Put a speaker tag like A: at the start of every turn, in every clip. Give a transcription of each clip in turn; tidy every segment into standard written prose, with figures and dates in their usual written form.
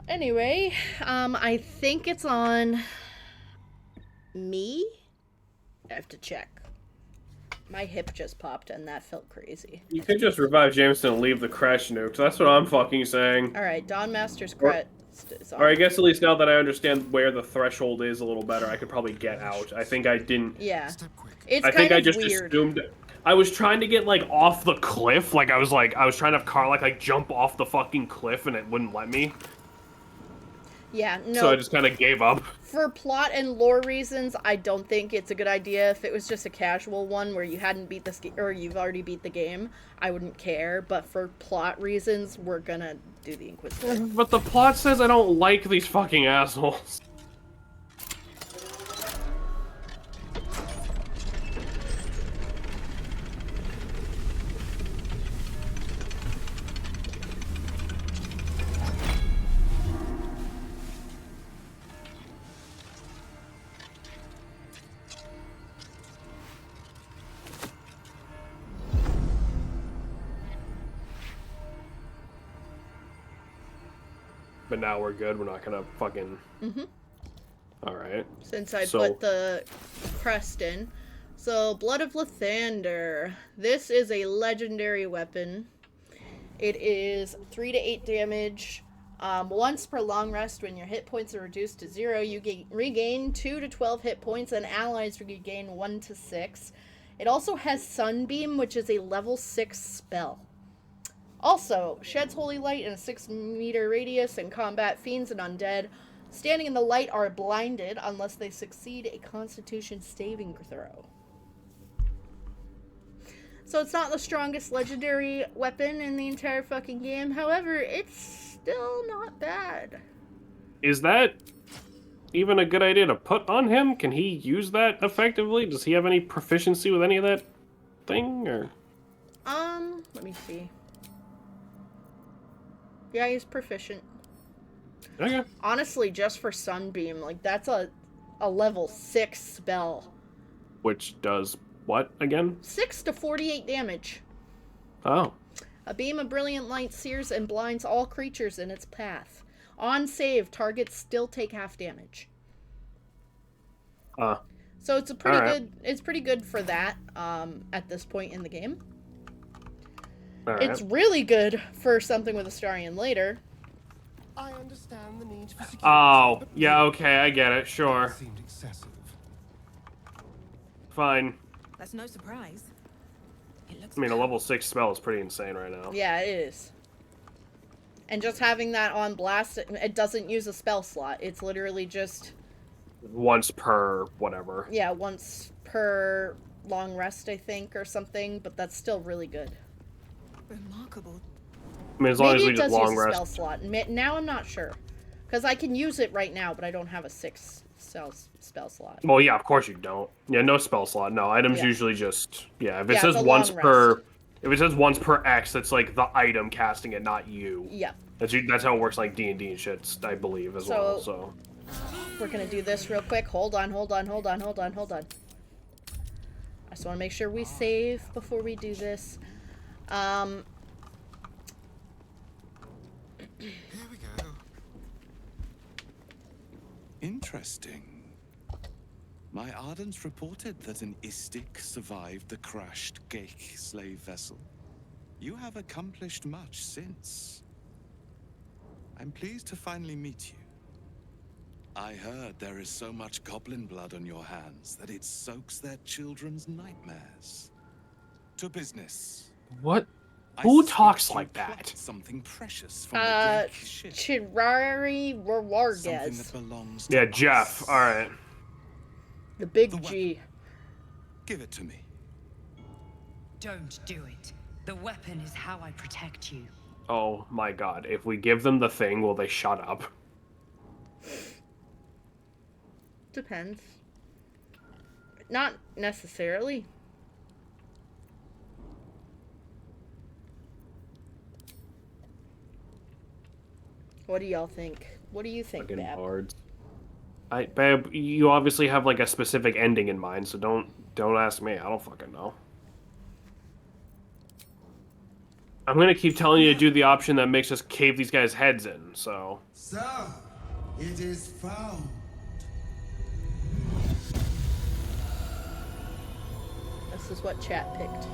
A: Anyway, I think it's on me. I have to check. My hip just popped and that felt crazy.
B: You could just revive Jameson and leave the crash nuke. That's what I'm fucking saying.
A: Alright, Dawn Master's
B: Or,
A: crest is
B: or I
A: on.
B: guess at least now that I understand where the threshold is a little better, I could probably get out. I think I didn't.
A: Yeah. It's
B: I think
A: kind
B: I
A: of
B: just
A: weird.
B: assumed. I was trying to get like off the cliff. I was trying to have Carl like jump off the fucking cliff and it wouldn't let me.
A: Yeah,
B: So I
A: no.
B: just kind of gave up.
A: For plot and lore reasons, I don't think it's a good idea. If it was just a casual one where you hadn't beat this or you've already beat the game, I wouldn't care. But for plot reasons, we're gonna do the Inquisitor.
B: But the plot says I don't like these fucking assholes. But now we're good. We're not gonna fucking. All right.
A: Since I
B: So
A: put the crest in. So, Blood of Lathander. This is a legendary weapon. It is 3 to 8 damage. Once per long rest, when your hit points are reduced to 0, you regain 2 to 12 hit points, and allies regain 1 to 6. It also has Sunbeam, which is a level 6 spell. Also, sheds holy light in a 6-meter radius, and combat fiends and undead standing in the light are blinded unless they succeed a constitution saving throw. So it's not the strongest legendary weapon in the entire fucking game. However, it's still not bad.
B: is that even a good idea to put on him? Can he use that effectively? Does he have any proficiency with any of that thing? Or
A: Let me see. Yeah, he's proficient.
B: okay,
A: Honestly, just for Sunbeam, like that's a level 6 spell.
B: which does what again?
A: 6 to 48 damage.
B: Oh,
A: A beam of brilliant light sears and blinds all creatures in its path. On save, targets still take half damage. So it's a pretty
B: Alright.
A: good. It's pretty good for that. At this point in the game,
B: all right.
A: it's really good for something with Astarion later.
C: I understand the need for security.
B: Oh, yeah, okay, I get it. Sure,
C: Seemed excessive.
B: fine.
D: That's no surprise. It looks
B: I mean, a level 6 spell is pretty insane right now.
A: Yeah, it is. And just having that on blast, it doesn't use a spell slot. It's literally just
B: Once per whatever.
A: yeah, once per long rest, I think, or something. But that's still really good.
D: remarkable.
B: I mean, as long
A: Maybe
B: as we
A: it
B: just
A: does use
B: long
A: a spell
B: rest.
A: slot. Now I'm not sure, because I can use it right now, but I don't have a 6 spell slot.
B: Well, yeah, of course you don't. Yeah, no spell slot. No, items
A: Yeah.
B: usually just if it
A: Yeah,
B: says
A: it's a
B: once
A: long
B: per.
A: rest.
B: If it says once per X, that's like the item casting it, not you.
A: Yeah.
B: That's how it works, like D&D and shit, I believe, as well. So
A: We're gonna do this real quick. Hold on. I just want to make sure we save before we do this.
C: Here we go.
E: Interesting. My Ardents reported that an Istik survived the crashed Geik slave vessel. You have accomplished much since. I'm pleased to finally meet you. I heard there is so much goblin blood on your hands that it soaks their children's nightmares. To business.
B: what?
E: I
B: Who
E: suspect
B: talks
E: you
B: like
E: plucked
B: that?
E: something precious from the Geik ship.
A: Chirari
E: Something
A: Rawarges.
E: that belongs to
B: Yeah, Jeff.
E: us.
B: All right.
A: The big
E: The
A: G.
E: Give it to me.
F: Don't do it. The weapon is how I protect you.
B: Oh my God! If we give them the thing, will they shut up?
A: Depends. Not necessarily. What do y'all think? What do you think,
B: Fucking
A: Bab?
B: bards. Babe, you obviously have like a specific ending in mind, so don't ask me. I don't fucking know. I'm gonna keep telling you to do the option that makes us cave these guys' heads in, so...
C: So, it is found.
A: This is what chat picked.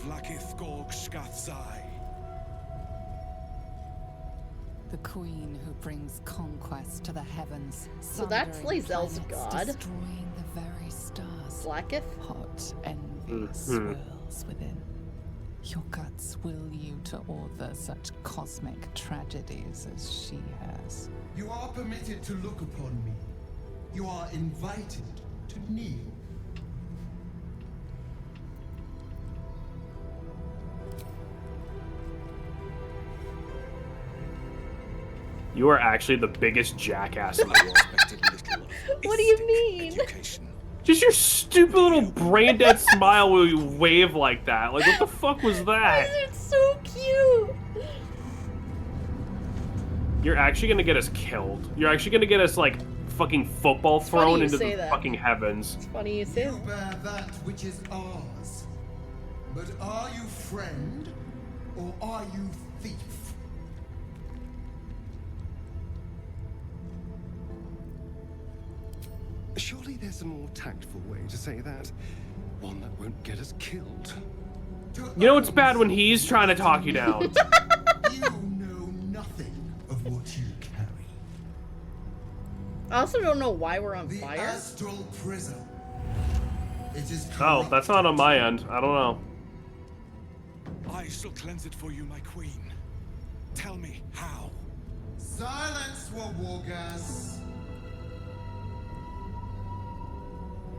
E: Vlakith Gorg Skathzai.
G: The queen who brings conquest to the heavens.
A: So that's
G: sundering
A: Lae'zel's
G: planets,
A: god.
G: Destroying the very stars.
A: Blacketh?
G: Hot envy swirls within. Your guts will you to author such cosmic tragedies as she has.
C: You are permitted to look upon me. You are invited to kneel.
B: You are actually the biggest jackass in the world.
E: Expected little
A: What do you
E: istic
A: mean?
E: Education.
B: Just your stupid little brain dead smile where you wave like that. Like, what the fuck was that?
A: It's so cute.
B: You're actually gonna get us killed. You're actually gonna get us, like, fucking football
A: funny
B: thrown
A: you
B: into
A: say
B: the
A: that.
B: fucking heavens.
A: It's funny you say
C: You
A: that.
C: bear that which is ours. But are you friend or are you thief?
H: Surely there's a more tactful way to say that. One that won't get us killed.
B: You know what's bad when he's trying to talk you down?
C: You know nothing of what you carry.
A: I also don't know why we're on
C: The
A: fire.
C: astral prism. It is
B: Oh, that's not on my end. I don't know.
E: I shall cleanse it for you, my queen. Tell me how.
C: Silence, Wargas.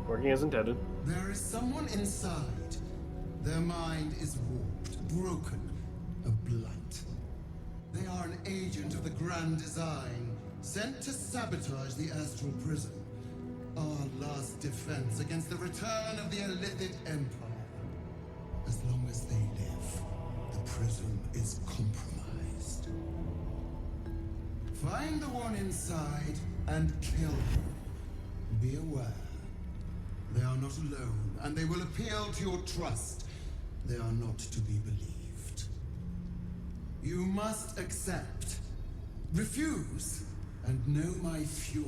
B: Working as intended.
C: There is someone inside. Their mind is warped, broken, a blight. They are an agent of the Grand Design, sent to sabotage the astral prism. Our last defense against the return of the Illithid Empire. As long as they live, the prism is compromised. Find the one inside and kill him. Be aware. They are not alone, and they will appeal to your trust. They are not to be believed. You must accept, refuse, and know my fury.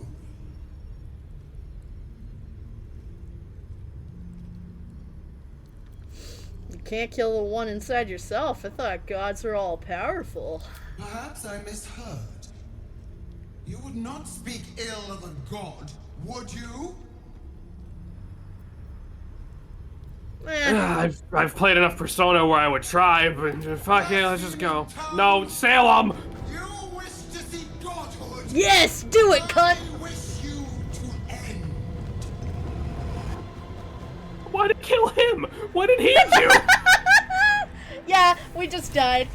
A: You can't kill the one inside yourself. I thought gods were all powerful.
C: Perhaps I misheard. You would not speak ill of a god, would you?
B: I've played enough Persona where I would try, but fuck it, let's just go. No, Salem!
C: You wish to see godhood?
A: Yes, do it, cunt!
C: I wish you to end.
B: Why did kill him? What did he do?
A: Yeah, we just died.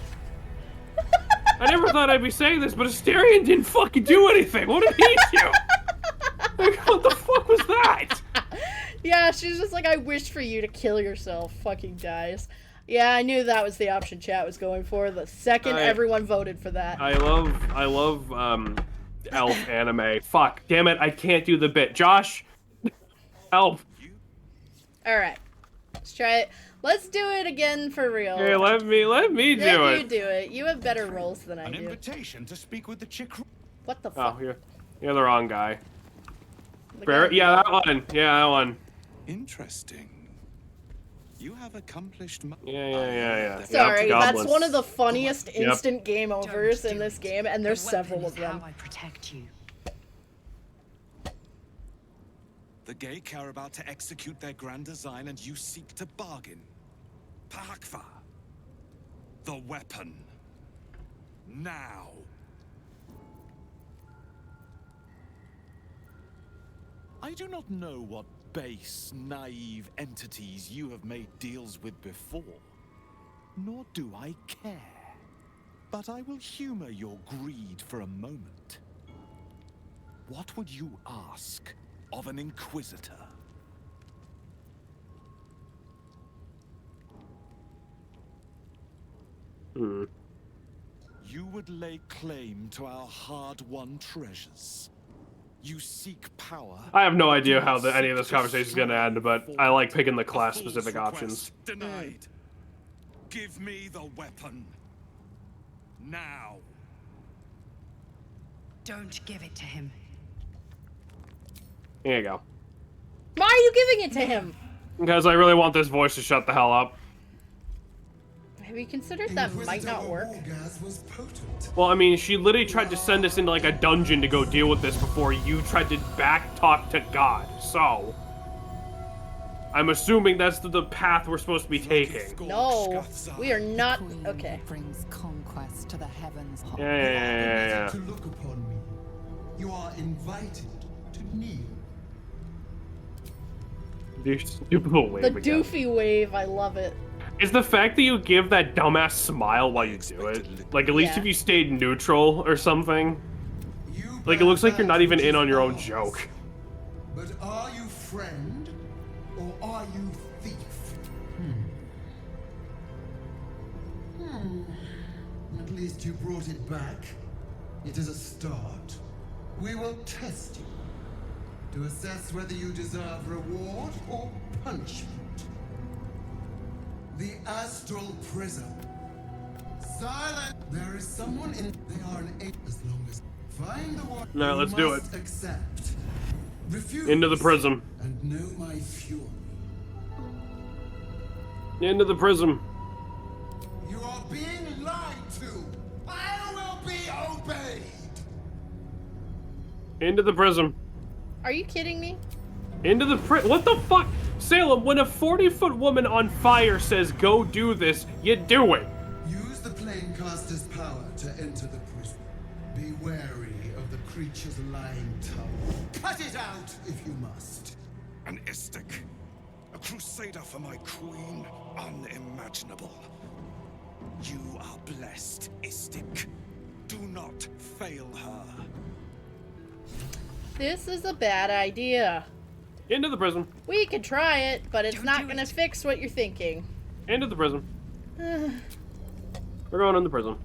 B: I never thought I'd be saying this, but Asterion didn't fucking do anything. What did he do? Like, what the fuck was that?
A: Yeah, she's just like, I wish for you to kill yourself. Fucking dies. Yeah, I knew that was the option chat was going for. The second everyone voted for that.
B: I love elf anime. Fuck, damn it, I can't do the bit. Josh, elf.
A: Alright. Let's try it. Let's do it again for real.
B: Hey, let me do
A: Then
B: it.
A: you do it. You have better rolls than I
E: An
A: do.
E: invitation to speak with the chick.
A: What the
B: Oh,
A: fuck?
B: you're the wrong guy.
A: The guy-
B: Yeah, that one. Yeah, that one.
E: Interesting. You have accomplished much.
B: Yeah.
A: Sorry,
B: Yep,
A: that's
B: goblins.
A: one of the funniest
B: Yep.
A: instant game overs
F: Don't
A: in
F: do
A: this
F: it.
A: game, and there's
F: The weapon
A: several
F: is
A: of them.
F: How I protect you.
E: The Geik are about to execute their grand design, and you seek to bargain. Pahakva. The weapon. Now. I do not know what base, naive entities you have made deals with before, nor do I care. But I will humor your greed for a moment. What would you ask of an Inquisitor? You would lay claim to our hard-won treasures. You seek power.
B: I have no idea how any of this conversation is going to end, but I like picking the class-specific
E: Fool's
B: options.
E: request Denied. Give me the weapon. Now.
F: Don't give it to him.
B: Here you go.
A: Why are you giving it to him?
B: Because I really want this voice to shut the hell up.
A: Have you considered that might not work?
C: Orgaz was potent.
B: Well, I mean, she literally tried to send us into like a dungeon to go deal with this before you tried to back talk to God. So, I'm assuming that's the path we're supposed to be taking.
A: No, we are not.
G: Queen
A: Okay.
G: brings conquest to the heavens.
B: Yeah.
C: To look upon me, you are invited to kneel.
B: The stupid little wave
A: The
B: again.
A: doofy wave, I love it.
B: Is the fact that you give that dumbass smile while you do it. Like, at least
A: Yeah.
B: if you stayed neutral or something.
C: You
B: Like, it looks like you're not even in on your own
C: ours.
B: joke.
C: But are you friend or are you thief? At least you brought it back. It is a start. We will test you to assess whether you deserve reward or punishment. The astral prism. Silent. There is someone in. They are an eight. As long as find the one.
B: No,
C: you
B: let's do
C: must accept. Refuse.
B: Into the prism.
C: And know my fury.
B: Into the prism.
C: You are being lied to. I will be obeyed.
B: Into the prism.
A: Are you kidding me?
B: Into the what the fuck? Salem, when a 40-foot woman on fire says go do this, you do it.
C: Use the planecaster's power to enter the prison. Be wary of the creature's lying tongue. Cut it out if you must.
E: An Istik. A crusader for my queen. Unimaginable. You are blessed, Istik. Do not fail her.
A: This is a bad idea.
B: Into the prism.
A: We could try it, but it's
F: Don't
A: not
F: do
A: gonna
F: it.
A: fix what you're thinking.
B: Into the prism. We're going in the prism.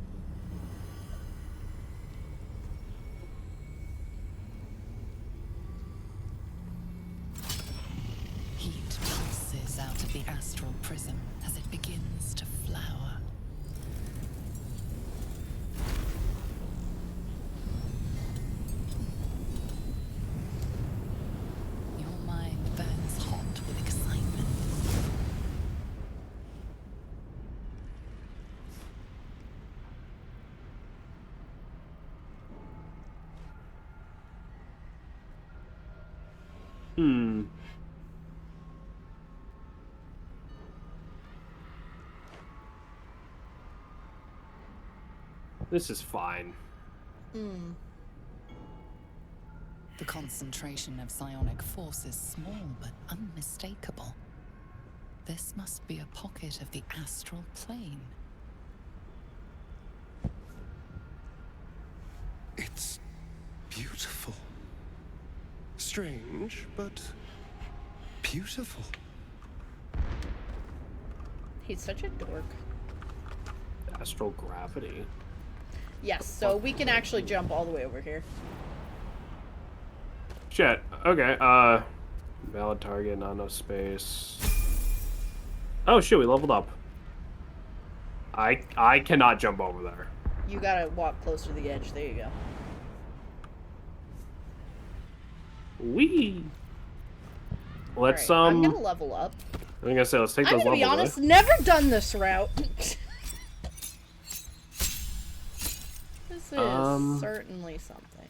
G: Heat pulses out of the astral prism as it begins to flower. Your mind burns hot with excitement.
B: This is fine.
G: The concentration of psionic force is small but unmistakable. This must be a pocket of the astral plane.
H: It's beautiful. Strange, but beautiful.
A: He's such a dork.
B: Astral gravity.
A: Yes, so we can actually jump all the way over here.
B: Shit. Okay. Valid target, not enough space. Oh shit, we leveled up. I cannot jump over there.
A: You gotta walk closer to the edge. There you go.
B: Wee. Let's
A: Alright, I'm gonna level up.
B: I think I said let's take
A: I'm
B: those
A: gonna
B: levels.
A: be honest, never done this route. This is certainly something.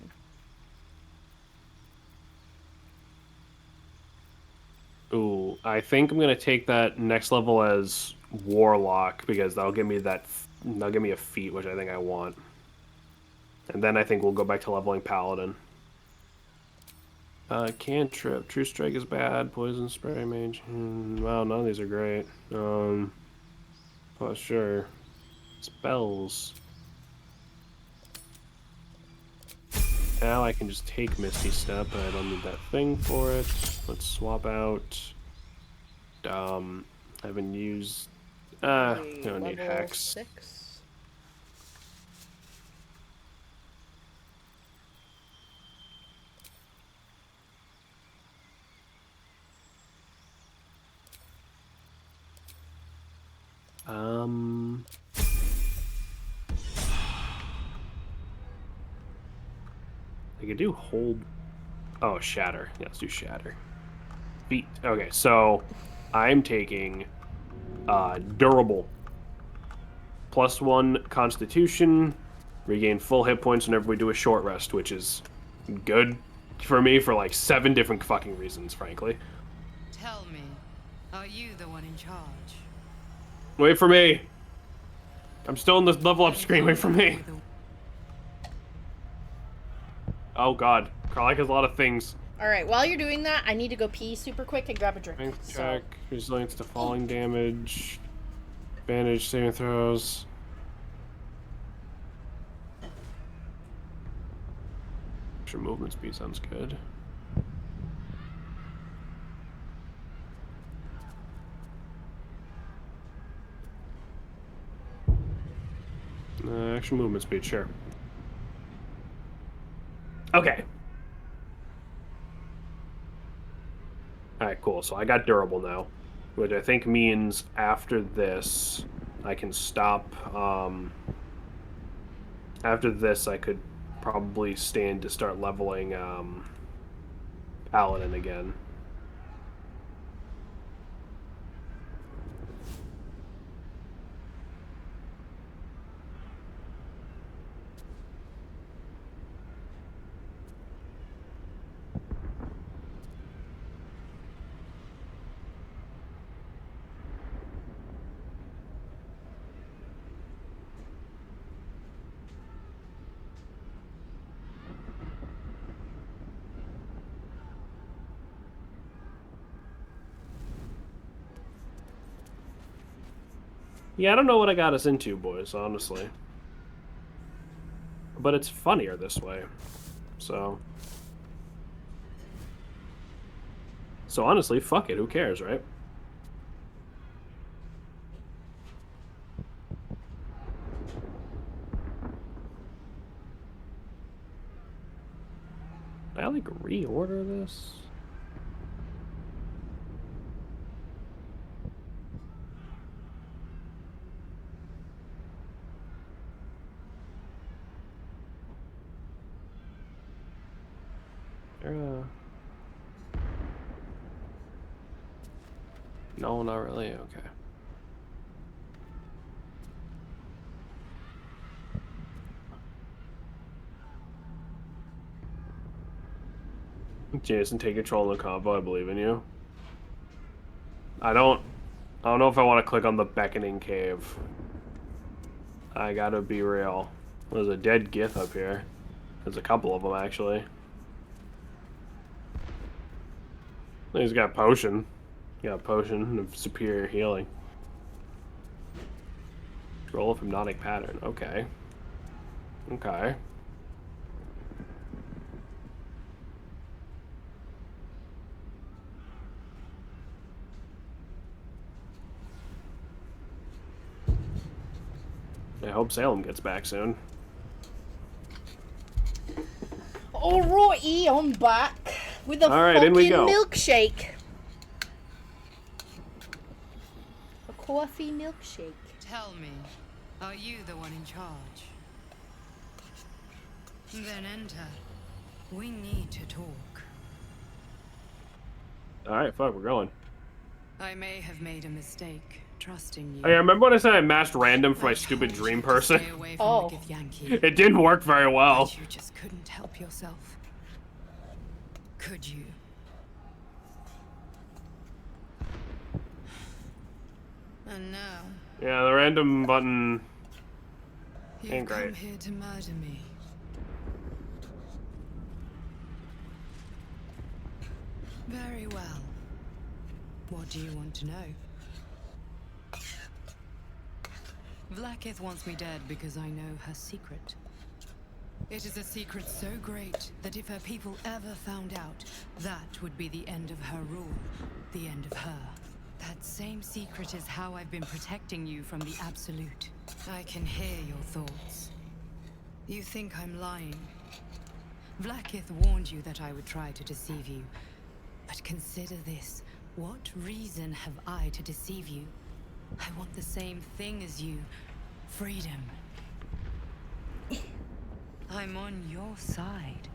B: Ooh, I think I'm gonna take that next level as Warlock because that'll give me a feat, which I think I want. And then I think we'll go back to leveling Paladin. Cantrip, True Strike is bad, Poison Spray Mage. Wow, none of these are great. Oh, sure. Spells. Now I can just take Misty Step, but I don't need that thing for it. Let's swap out. I haven't used. I don't need
A: Level
B: Hex.
A: 6.
B: I could do hold. Oh, shatter. Yeah, let's do shatter. Feet. Okay, so I'm taking durable. +1 constitution. Regain full hit points whenever we do a short rest, which is good for me for like 7 different fucking reasons, frankly.
F: Tell me, are you the one in charge?
B: Wait for me. I'm still in this level up screen. Wait for me. Oh god. Karlach has a lot of things.
A: Alright, while you're doing that, I need to go pee super quick and grab a drink.
B: Strength
A: So,
B: check, resilience to falling damage, advantage saving throws. Extra movement speed sounds good. Extra movement speed, sure. Okay. Alright, cool. So I got durable now, which I think means after this, I can stop. After this, I could probably stand to start leveling Paladin again. Yeah, I don't know what I got us into, boys, honestly. But it's funnier this way. So honestly, fuck it, who cares, right? Can I like reorder this? No, not really. Okay. Jason, take control of the combo. I believe in you. I don't know if I want to click on the beckoning cave. I gotta be real. There's a dead Gith up here. There's a couple of them actually. He's got potion. He got a potion of superior healing. Roll of hypnotic pattern. Okay. Okay. I hope Salem gets back soon.
A: alrighty, I'm back with a
B: Alright,
A: fucking
B: in we go.
A: milkshake. A coffee milkshake.
F: Tell me, are you the one in charge? Then enter. We need to talk.
B: Alright, fuck, we're going.
F: I may have made a mistake trusting you.
B: Oh, yeah, remember when I said I matched random for my stupid dream person?
F: Stay away from
A: Oh.
F: the Githyanki.
B: It didn't work very well.
F: But you just couldn't help yourself. Could you? And now
B: Yeah, the random button.
F: you've
B: Ain't
F: come
B: great.
F: here to murder me. Very well. What do you want to know? Vlaakith wants me dead because I know her secret. It is a secret so great that if her people ever found out, that would be the end of her rule, the end of her. That same secret is how I've been protecting you from the Absolute. I can hear your thoughts. You think I'm lying. Vlaakith warned you that I would try to deceive you. But consider this. What reason have I to deceive you? I want the same thing as you. Freedom. I'm on your side.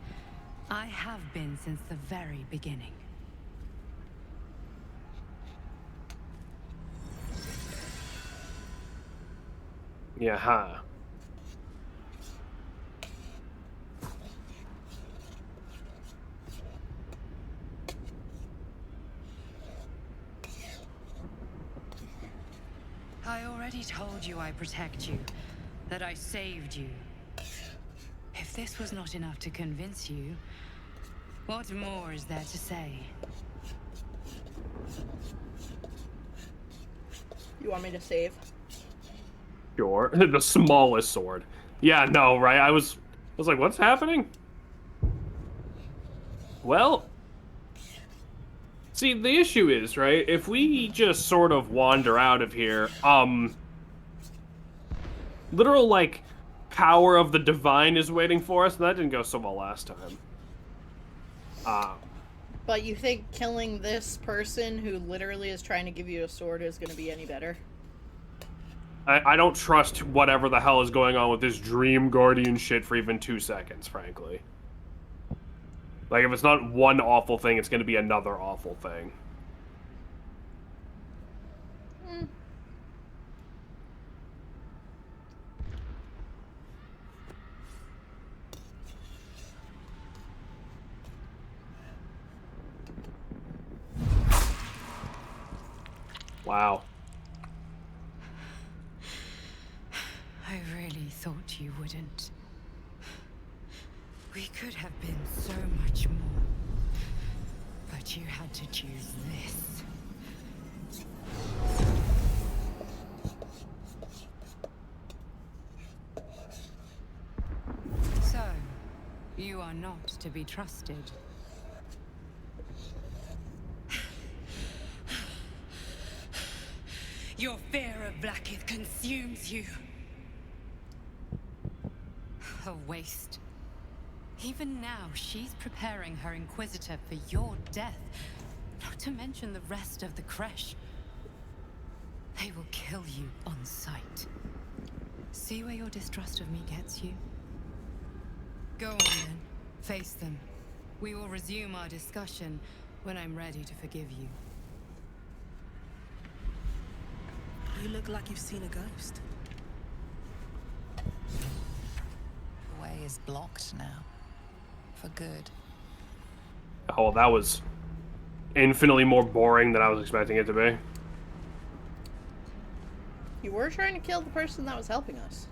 F: I have been since the very beginning.
B: Yeah, huh.
F: I already told you I protect you, that I saved you. If this was not enough to convince you, what more is there to say?
A: You want me to save?
B: Sure. The smallest sword. Yeah, no, right? I was like, what's happening? Well, see, the issue is, right, if we just sort of wander out of here, literal, like, power of the divine is waiting for us, and that didn't go so well last time.
A: But you think killing this person who literally is trying to give you a sword is going to be any better?
B: I don't trust whatever the hell is going on with this Dream Guardian shit for even 2 seconds, frankly. Like, if it's not one awful thing, it's going to be another awful thing. Wow.
F: I really thought you wouldn't. We could have been so much more. But you had to choose this. So, you are not to be trusted. Your fear of Blackith consumes you. A waste. Even now, she's preparing her Inquisitor for your death. Not to mention the rest of the Kresh. They will kill you on sight. See where your distrust of me gets you? Go on then. Face them. We will resume our discussion when I'm ready to forgive you.
D: You look like you've seen a ghost.
G: The way is blocked now. For good.
B: Oh, that was infinitely more boring than I was expecting it to be.
A: You were trying to kill the person that was helping us.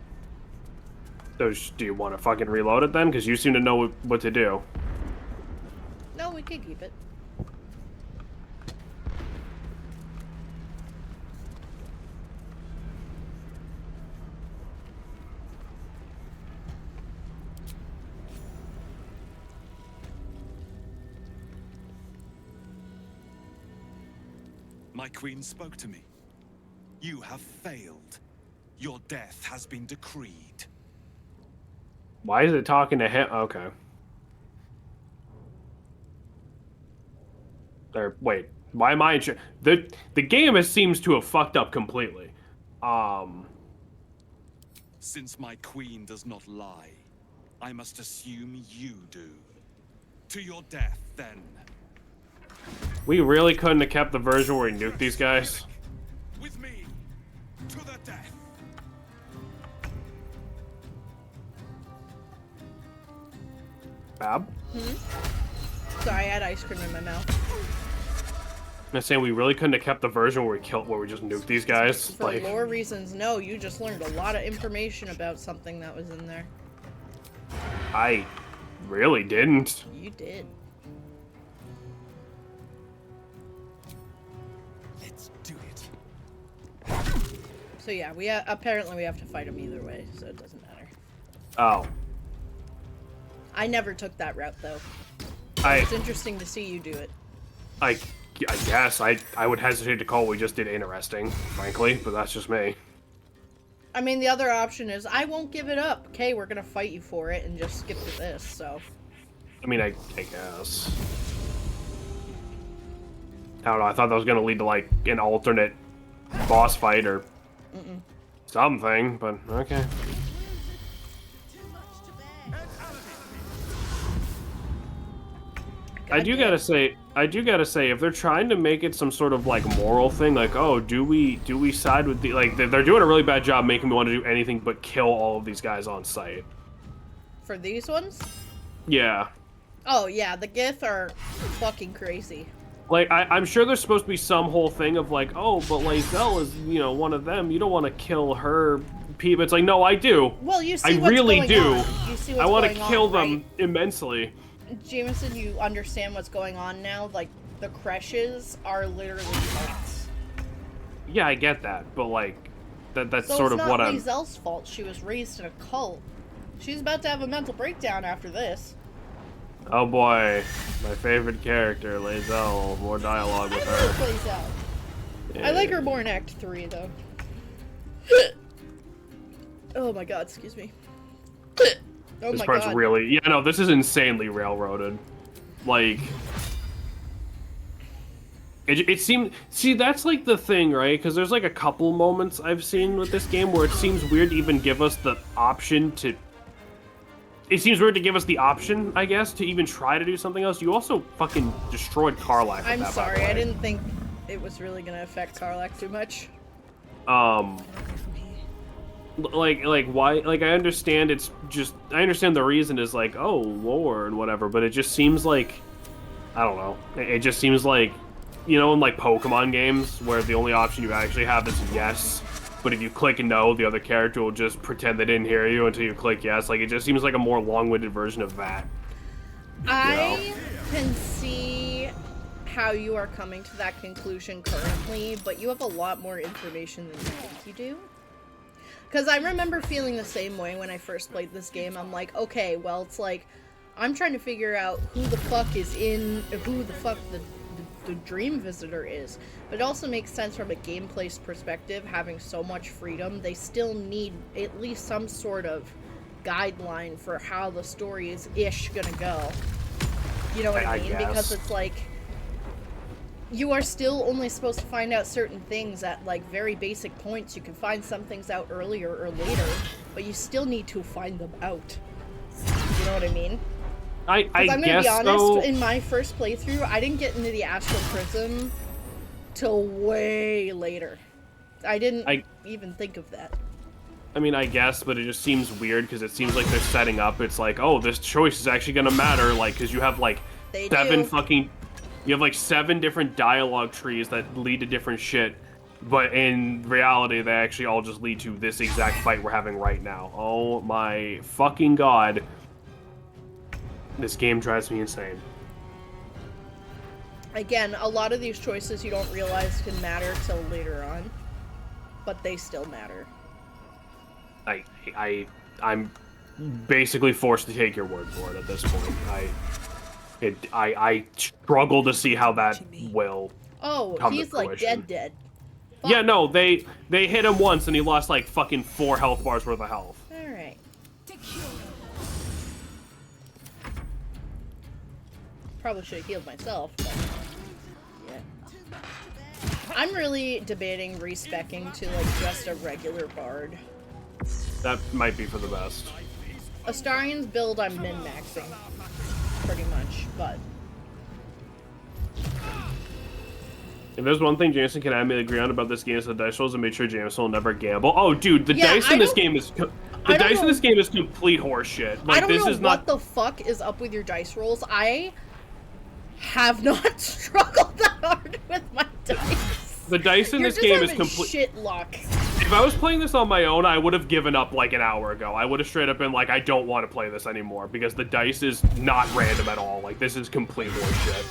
B: So, do you want to fucking reload it then? Because you seem to know what to do.
A: No, we can keep it.
E: My queen spoke to me. You have failed. Your death has been decreed.
B: Why is it talking to him? Okay. There. Wait. Why am I? The game seems to have fucked up completely.
E: Since my queen does not lie, I must assume you do. To your death, then.
B: We really couldn't have kept the version where we nuked these guys.
E: With me, to the death.
B: Fab?
A: Sorry, I had ice cream in my mouth.
B: I'm saying we really couldn't have kept the version where we just nuked these guys.
A: For lore reasons, no. You just learned a lot of information about something that was in there.
B: I really didn't.
A: You did.
E: Let's do it.
A: So yeah, apparently we have to fight him either way, so it doesn't matter.
B: Oh.
A: I never took that route though. It's interesting to see you do it.
B: I guess I would hesitate to call what we just did interesting, frankly, but that's just me.
A: I mean, the other option is I won't give it up. Okay, we're gonna fight you for it and just skip to this. So.
B: I mean, I guess. I don't know. I thought that was gonna lead to like an alternate boss fight or something, but okay. I do gotta say, if they're trying to make it some sort of like moral thing, like, oh, do we side with the, like, they're doing a really bad job making me want to do anything but kill all of these guys on sight.
A: For these ones?
B: Yeah.
A: Oh yeah, the Gith are fucking crazy.
B: Like, I'm sure there's supposed to be some whole thing of like, oh, but Lae'zel is, you know, one of them. You don't want to kill her people. It's like, no, I do.
A: Well, you see
B: I
A: what's
B: really
A: going
B: do.
A: on. You see what's
B: I want to
A: going on,
B: kill them
A: right?
B: immensely.
A: Jameson, you understand what's going on now? Like, the Creshes are literally cults.
B: Yeah, I get that, but like, that's
A: So
B: sort
A: it's
B: of
A: not
B: what I'm.
A: Lae'zel's fault. She was raised in a cult. She's about to have a mental breakdown after this.
B: Oh boy, my favorite character, Lae'zel. More dialogue with her.
A: Plays out.
B: Yeah.
A: I like her more in Act 3, though. Oh my god, excuse me. Oh
B: This
A: my
B: part's
A: god.
B: really, yeah, no, this is insanely railroaded. Like, it seemed, see, that's like the thing, right? Because there's like a couple moments I've seen with this game where it seems weird to even give us the option to. It seems weird to give us the option, I guess, to even try to do something else. You also fucking destroyed Karlach with
A: I'm
B: that,
A: sorry,
B: by the way.
A: I didn't think it was really gonna affect Karlach too much.
B: Like why, like, I understand it's just, I understand the reason is like, oh, lore and whatever, but it just seems like, I don't know, it just seems like, you know, in like Pokemon games where the only option you actually have is yes, but if you click no, the other character will just pretend they didn't hear you until you click yes. Like, it just seems like a more long-winded version of that.
A: I can see how you are coming to that conclusion currently, but you have a lot more information than you think you do. Because I remember feeling the same way when I first played this game. I'm like, okay, well, it's like, I'm trying to figure out who the fuck the Dream Visitor is. But it also makes sense from a gameplay perspective, having so much freedom, they still need at least some sort of guideline for how the story is gonna go. You know what I mean?
B: guess.
A: Because it's like, you are still only supposed to find out certain things at like very basic points. You can find some things out earlier or later, but you still need to find them out. You know what I mean?
B: I
A: I'm gonna
B: guess
A: be honest,
B: so.
A: in my first playthrough, I didn't get into the Astral Prism till way later. I didn't even think of that.
B: I mean, I guess, but it just seems weird because it seems like they're setting up. It's like, oh, this choice is actually gonna matter, like, because you have like
A: They
B: seven
A: do.
B: fucking, you have like 7 different dialogue trees that lead to different shit, but in reality, they actually all just lead to this exact fight we're having right now. Oh my fucking god, this game drives me insane.
A: Again, a lot of these choices you don't realize can matter till later on, but they still matter.
B: I'm basically forced to take your word for it at this point. I struggle to see how that will
A: Oh,
B: come
A: he's
B: to
A: like
B: fruition.
A: dead.
B: Yeah, no, they hit him once and he lost like fucking 4 health bars worth of health.
A: Alright. Probably should have healed myself, but yeah. I'm really debating respecking to like just a regular bard.
B: That might be for the best.
A: Astarion's build I'm min-maxing, pretty much, but
B: If there's one thing Jameson can admittedly agree on about this game is the dice rolls and make sure Jameson will never gamble. Oh, dude, the
A: Yeah,
B: dice
A: I
B: in this
A: don't-
B: game is
A: I don't know-
B: complete horseshit.
A: I
B: Like,
A: don't
B: this
A: know
B: is
A: what
B: not.
A: the fuck is up with your dice rolls. I have not struggled that hard with my dice.
B: The dice in
A: You're
B: this
A: just
B: game is
A: having
B: complete.
A: shit luck.
B: If I was playing this on my own, I would have given up like an hour ago. I would have straight up been like, I don't want to play this anymore because the dice is not random at all. Like, this is complete horseshit.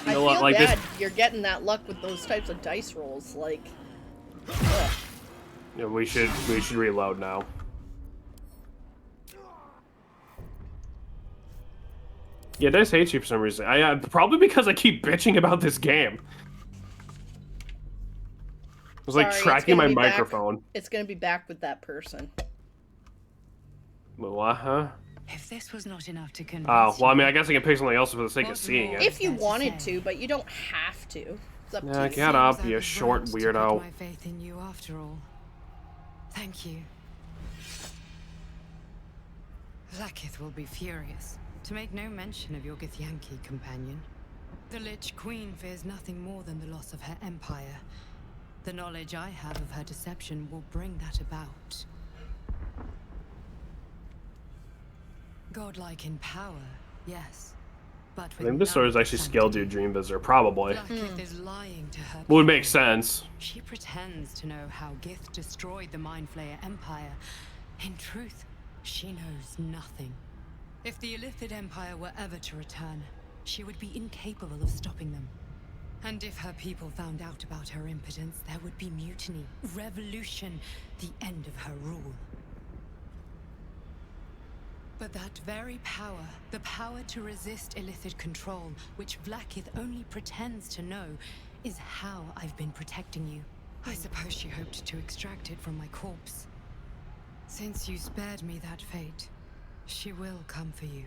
A: I
B: know what,
A: feel
B: like this-
A: bad you're getting that luck with those types of dice rolls. Like, ugh.
B: Yeah, we should reload now. Yeah, Dice hates you for some reason. Probably because I keep bitching about this game. was like
A: Sorry, it's
B: tracking
A: gonna
B: my
A: be back.
B: microphone.
A: It's gonna be back with that person.
B: What, huh?
F: If this was not enough to convince
B: Oh, well, I mean,
F: you,
B: I guess I can pick something else for the sake of
F: What
B: seeing
F: more?
B: it.
A: If you
F: Fair to
A: wanted
F: say.
A: to, but you don't have to. It's up
B: Yeah,
A: to you.
B: get up,
F: seems I
B: you
F: was
B: short
F: right to put
B: weirdo.
F: my faith in you after all. Thank you. Lakith will be furious, to make no mention of your Githyanki companion. The Lich Queen fears nothing more than the loss of her empire. The knowledge I have of her deception will bring that about. Godlike in power, yes. But
B: I
F: with
B: think this
F: none
B: sword is
F: of the
B: actually scaled to
F: sanctity.
B: Dream Visitor, probably.
F: Lakith is lying to her
B: Would
F: people.
B: make sense.
F: She pretends to know how Gith destroyed the Mind Flayer Empire. In truth, she knows nothing. If the Illithid Empire were ever to return, she would be incapable of stopping them. And if her people found out about her impotence, there would be mutiny, revolution, the end of her rule. But that very power, the power to resist Illithid control, which Vlaakith only pretends to know, is how I've been protecting you. I suppose she hoped to extract it from my corpse. Since you spared me that fate, she will come for you.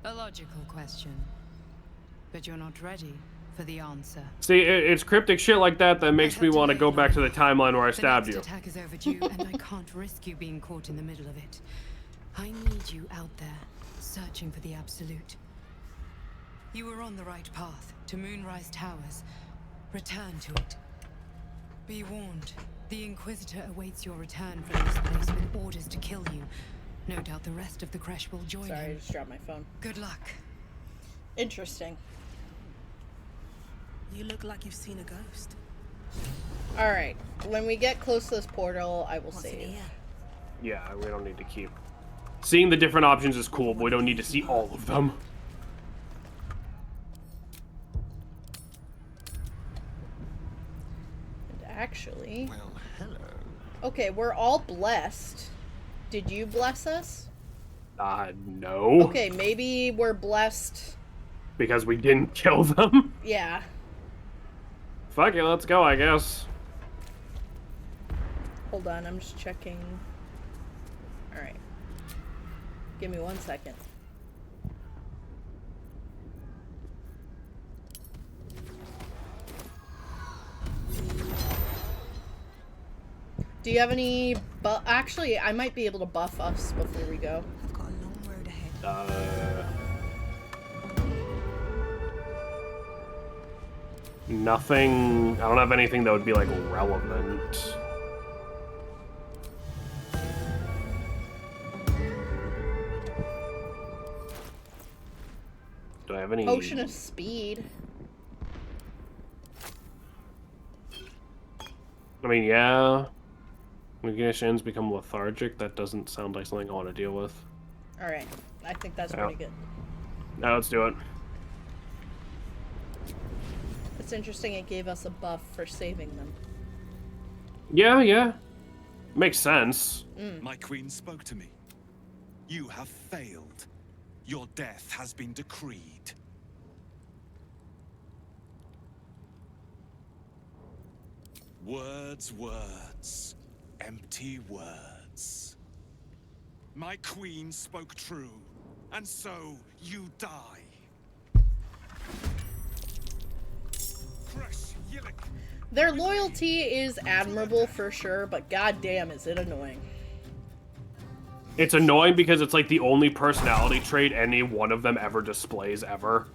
F: A logical question. But you're not ready for the answer.
B: See, it's cryptic shit like that that makes me want to go back to the timeline where I stabbed
F: The
B: you.
F: next attack is overdue, and I can't risk you being caught in the middle of it. I need you out there, searching for the Absolute. You were on the right path, to Moonrise Towers. Return to it. Be warned, the Inquisitor awaits your return from this place with orders to kill you. No doubt the rest of the Kresh will join
A: Sorry, I
F: him.
A: just dropped my phone.
F: Good luck.
A: Interesting.
D: You look like you've seen a ghost.
A: Alright, when we get close to this portal, I will
D: What's in
A: save.
D: here?
B: Yeah, we don't need to keep. Seeing the different options is cool, but we don't need to see all of them.
A: And actually...
H: Well, hello.
A: Okay, we're all blessed. Did you bless us?
B: No.
A: Okay, maybe we're blessed.
B: Because we didn't kill them.
A: Yeah.
B: Fuck it, let's go, I guess.
A: Hold on, I'm just checking. Alright. Give me 1 second. Do you have any actually, I might be able to buff us before we go.
D: I've got a long road ahead.
B: Nothing. I don't have anything that would be like relevant. Do I have any?
A: Potion of speed.
B: I mean, yeah. Weaknesses become lethargic. That doesn't sound like something I want to deal with.
A: Alright. I think that's
B: Yeah.
A: pretty good.
B: Now let's do it.
A: It's interesting it gave us a buff for saving them.
B: Yeah. Makes sense.
E: My queen spoke to me. You have failed. Your death has been decreed. Words. Empty words. My queen spoke true, and so you die. Fresh Yillik.
A: Their loyalty is admirable for sure, but goddamn is it annoying.
B: It's annoying because it's like the only personality trait any one of them ever displays ever.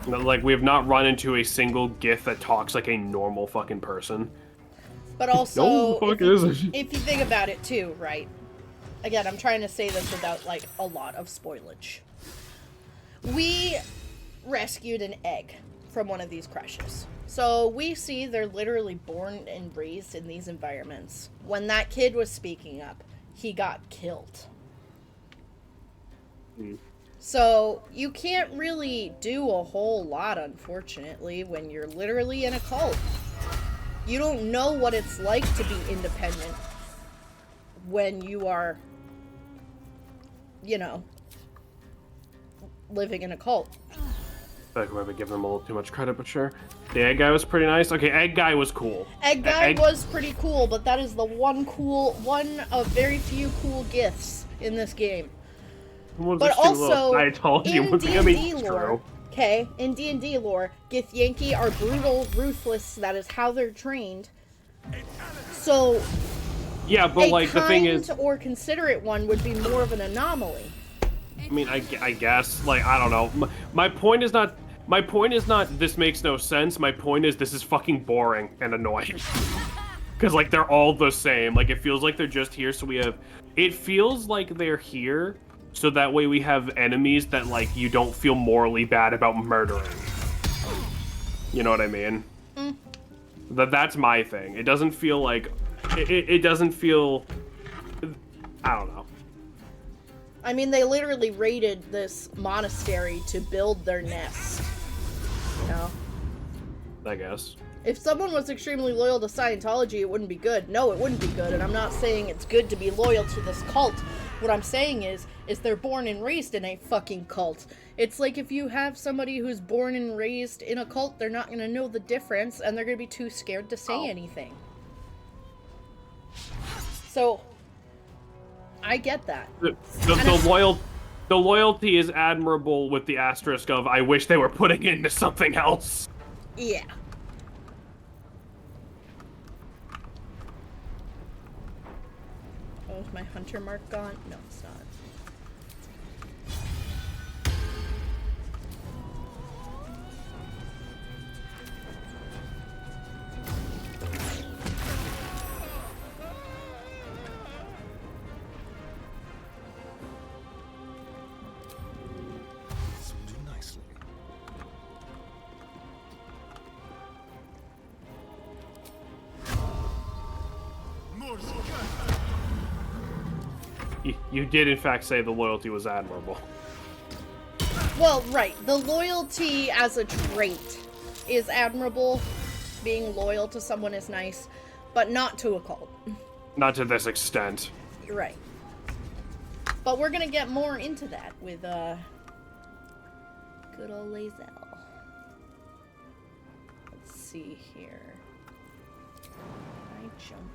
B: Like, we have not run into a single Gith that talks like a normal fucking person.
A: But also,
B: No, the fuck is it?
A: if you think about it too, right? Again, I'm trying to say this without like a lot of spoilage. We rescued an egg from one of these crashes. So we see they're literally born and raised in these environments. When that kid was speaking up, he got killed. So you can't really do a whole lot, unfortunately, when you're literally in a cult. You don't know what it's like to be independent when you are, you know, living in a cult.
B: I feel like we might be giving him a little too much credit, but sure. The egg guy was pretty nice. Okay, egg guy was cool.
A: Egg guy was pretty cool, but that is the one of very few cool gifts in this game. But also,
B: I told you,
A: in D&D lore,
B: true.
A: okay, in D&D lore, Githyanki are brutal, ruthless, that is how they're trained. So,
B: yeah, but like the thing is,
A: or considerate one would be more of an anomaly.
B: I mean, I guess, like, I don't know. My point is not this makes no sense. My point is this is fucking boring and annoying. Because, like, they're all the same. Like, it feels like they're just here so we have... It feels like they're here so that way we have enemies that, like, you don't feel morally bad about murdering. You know what I mean? Mm. That's my thing. It doesn't feel like... It doesn't feel... I don't know.
A: I mean, they literally raided this monastery to build their nest. You know?
B: I guess.
A: If someone was extremely loyal to Scientology, it wouldn't be good. No, it wouldn't be good, and I'm not saying it's good to be loyal to this cult. What I'm saying is they're born and raised in a fucking cult. It's like if you have somebody who's born and raised in a cult, they're not gonna know the difference, and they're gonna be too scared to say anything. So... I get that.
B: The loyalty is admirable with the asterisk of I wish they were putting it into something else.
A: Yeah. Oh, is my hunter mark gone? No, it's not.
B: You did, in fact, say the loyalty was admirable.
A: Well, right. The loyalty as a trait is admirable. Being loyal to someone is nice, but not to a cult.
B: Not to this extent.
A: You're right. But we're gonna get more into that with, good old Lae'zel. Let's see here. I jump.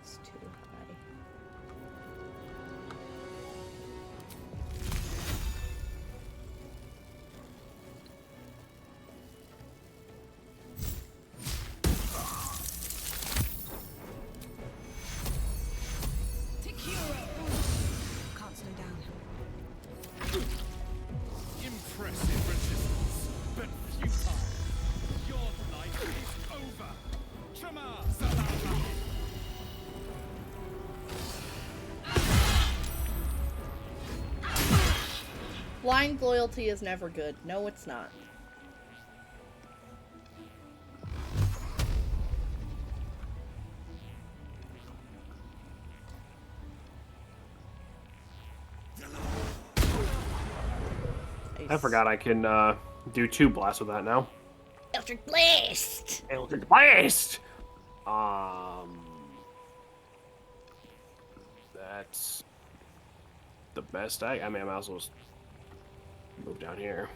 A: It's too high.
D: Can't slow down.
E: Impressive resistance, but futile. Your life is over. Shama Salama.
A: Blind loyalty is never good. No, it's not.
B: I forgot I can do 2 blasts with that now.
A: Eldritch Blast!
B: Eldritch Blast! That's the best I mean, I might as well just move down here.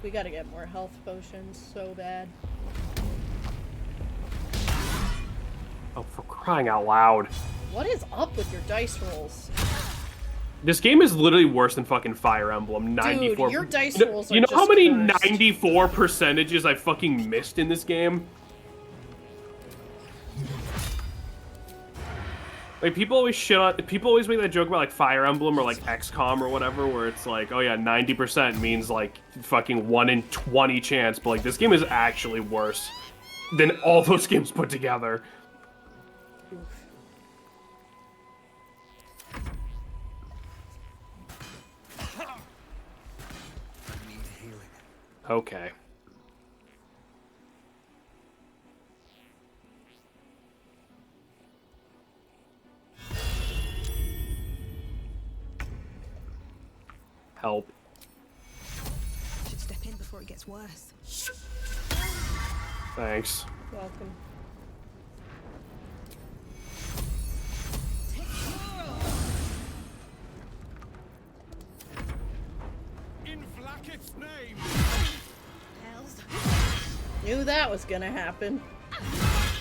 A: We gotta get more health potions so bad.
B: Oh, for crying out loud.
A: What is up with your dice rolls?
B: This game is literally worse than fucking Fire Emblem. 94.
A: Dude, your dice rolls are
B: You know
A: just
B: how many
A: cursed.
B: 94 percentages I fucking missed in this game? Like, people always make that joke about, like, Fire Emblem or, like, XCOM or whatever, where it's like, oh yeah, 90% means, like, fucking 1 in 20 chance, but, like, this game is actually worse than all those games put together. Okay. Help.
D: Should step in before it gets worse.
B: Thanks.
A: Welcome.
E: In Vlaakith's name!
D: Hells.
A: Knew that was gonna happen.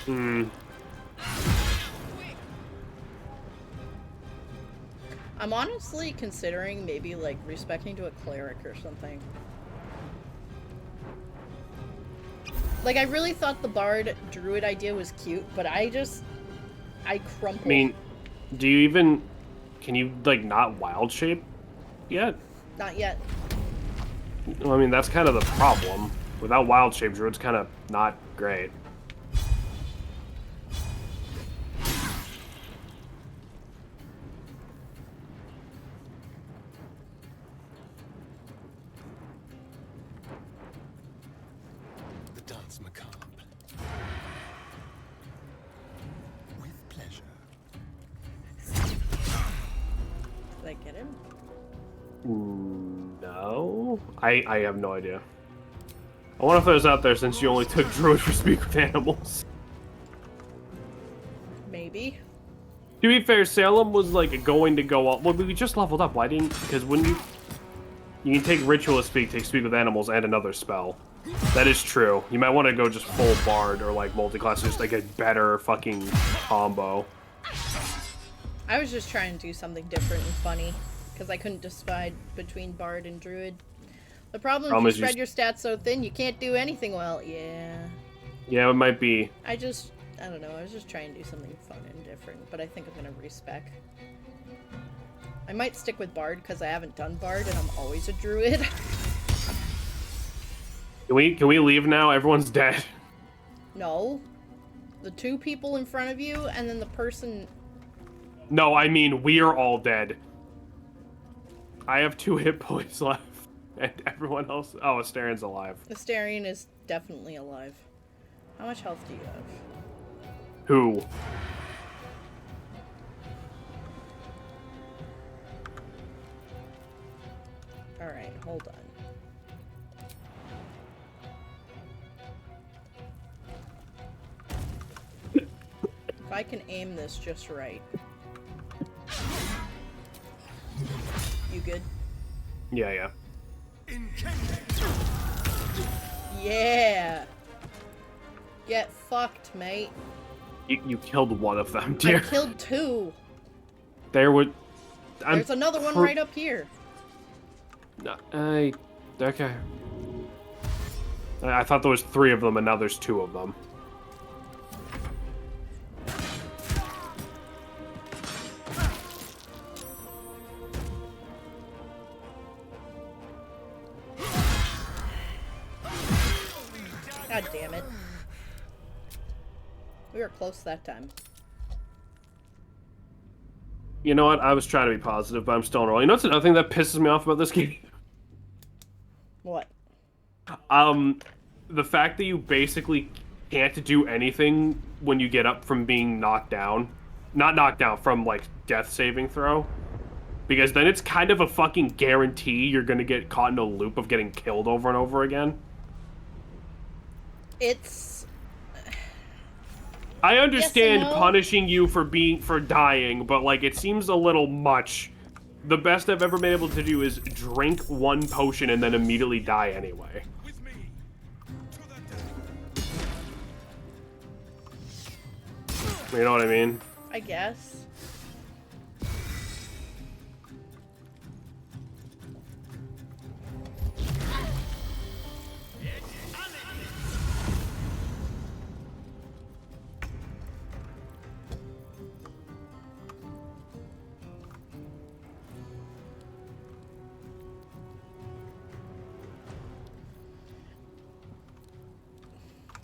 B: Hmm.
A: I'm honestly considering maybe like respecting to a cleric or something. Like, I really thought the bard druid idea was cute, but I crumple.
B: I mean, do you even... Can you, like, not wild shape yet?
A: Not yet.
B: Well, I mean, that's kind of the problem. Without wild shape, druid's kind of not great.
H: The dance macabre. With pleasure.
A: Did I get him?
B: No? I have no idea. I wonder if there's out there since you only took druid for speak with animals.
A: Maybe.
B: To be fair, Salem was like going to go up. Well, we just leveled up. Why didn't? Because when you can take ritualist speak, take speak with animals, and another spell. That is true. You might want to go just full bard or like multi-class, just like a better fucking combo.
A: I was just trying to do something different and funny because I couldn't decide between bard and druid. The problem is you spread your stats so thin, you can't do anything well. Yeah.
B: Yeah, it might be.
A: I don't know. I was just trying to do something fun and different, but I think I'm gonna respec. I might stick with bard because I haven't done bard and I'm always a druid.
B: Can we leave now? Everyone's dead.
A: No. The two people in front of you and then the person...
B: No, I mean, we are all dead. I have 2 hit points left. And everyone else... Oh, Astarion's alive.
A: Astarion is definitely alive. How much health do you have?
B: Who?
A: Alright, hold on. If I can aim this just right. You good?
B: Yeah.
A: Yeah! Get fucked, mate.
B: You killed one of them, dear.
A: I killed 2.
B: There would...
A: There's another one right up here.
B: No, okay. I thought there was 3 of them, and now there's 2 of them.
A: God damn it. We were close that time.
B: You know what? I was trying to be positive, but I'm still rolling. You know what's another thing that pisses me off about this game?
A: What?
B: The fact that you basically can't do anything when you get up from being knocked down. Not knocked down, from, like, death saving throw. Because then it's kind of a fucking guarantee you're gonna get caught in a loop of getting killed over and over again.
A: It's...
B: I understand
A: yes and no.
B: punishing you for dying, but like it seems a little much. The best I've ever been able to do is drink 1 potion and then immediately die anyway.
E: With me.
B: You know what I mean?
A: I guess.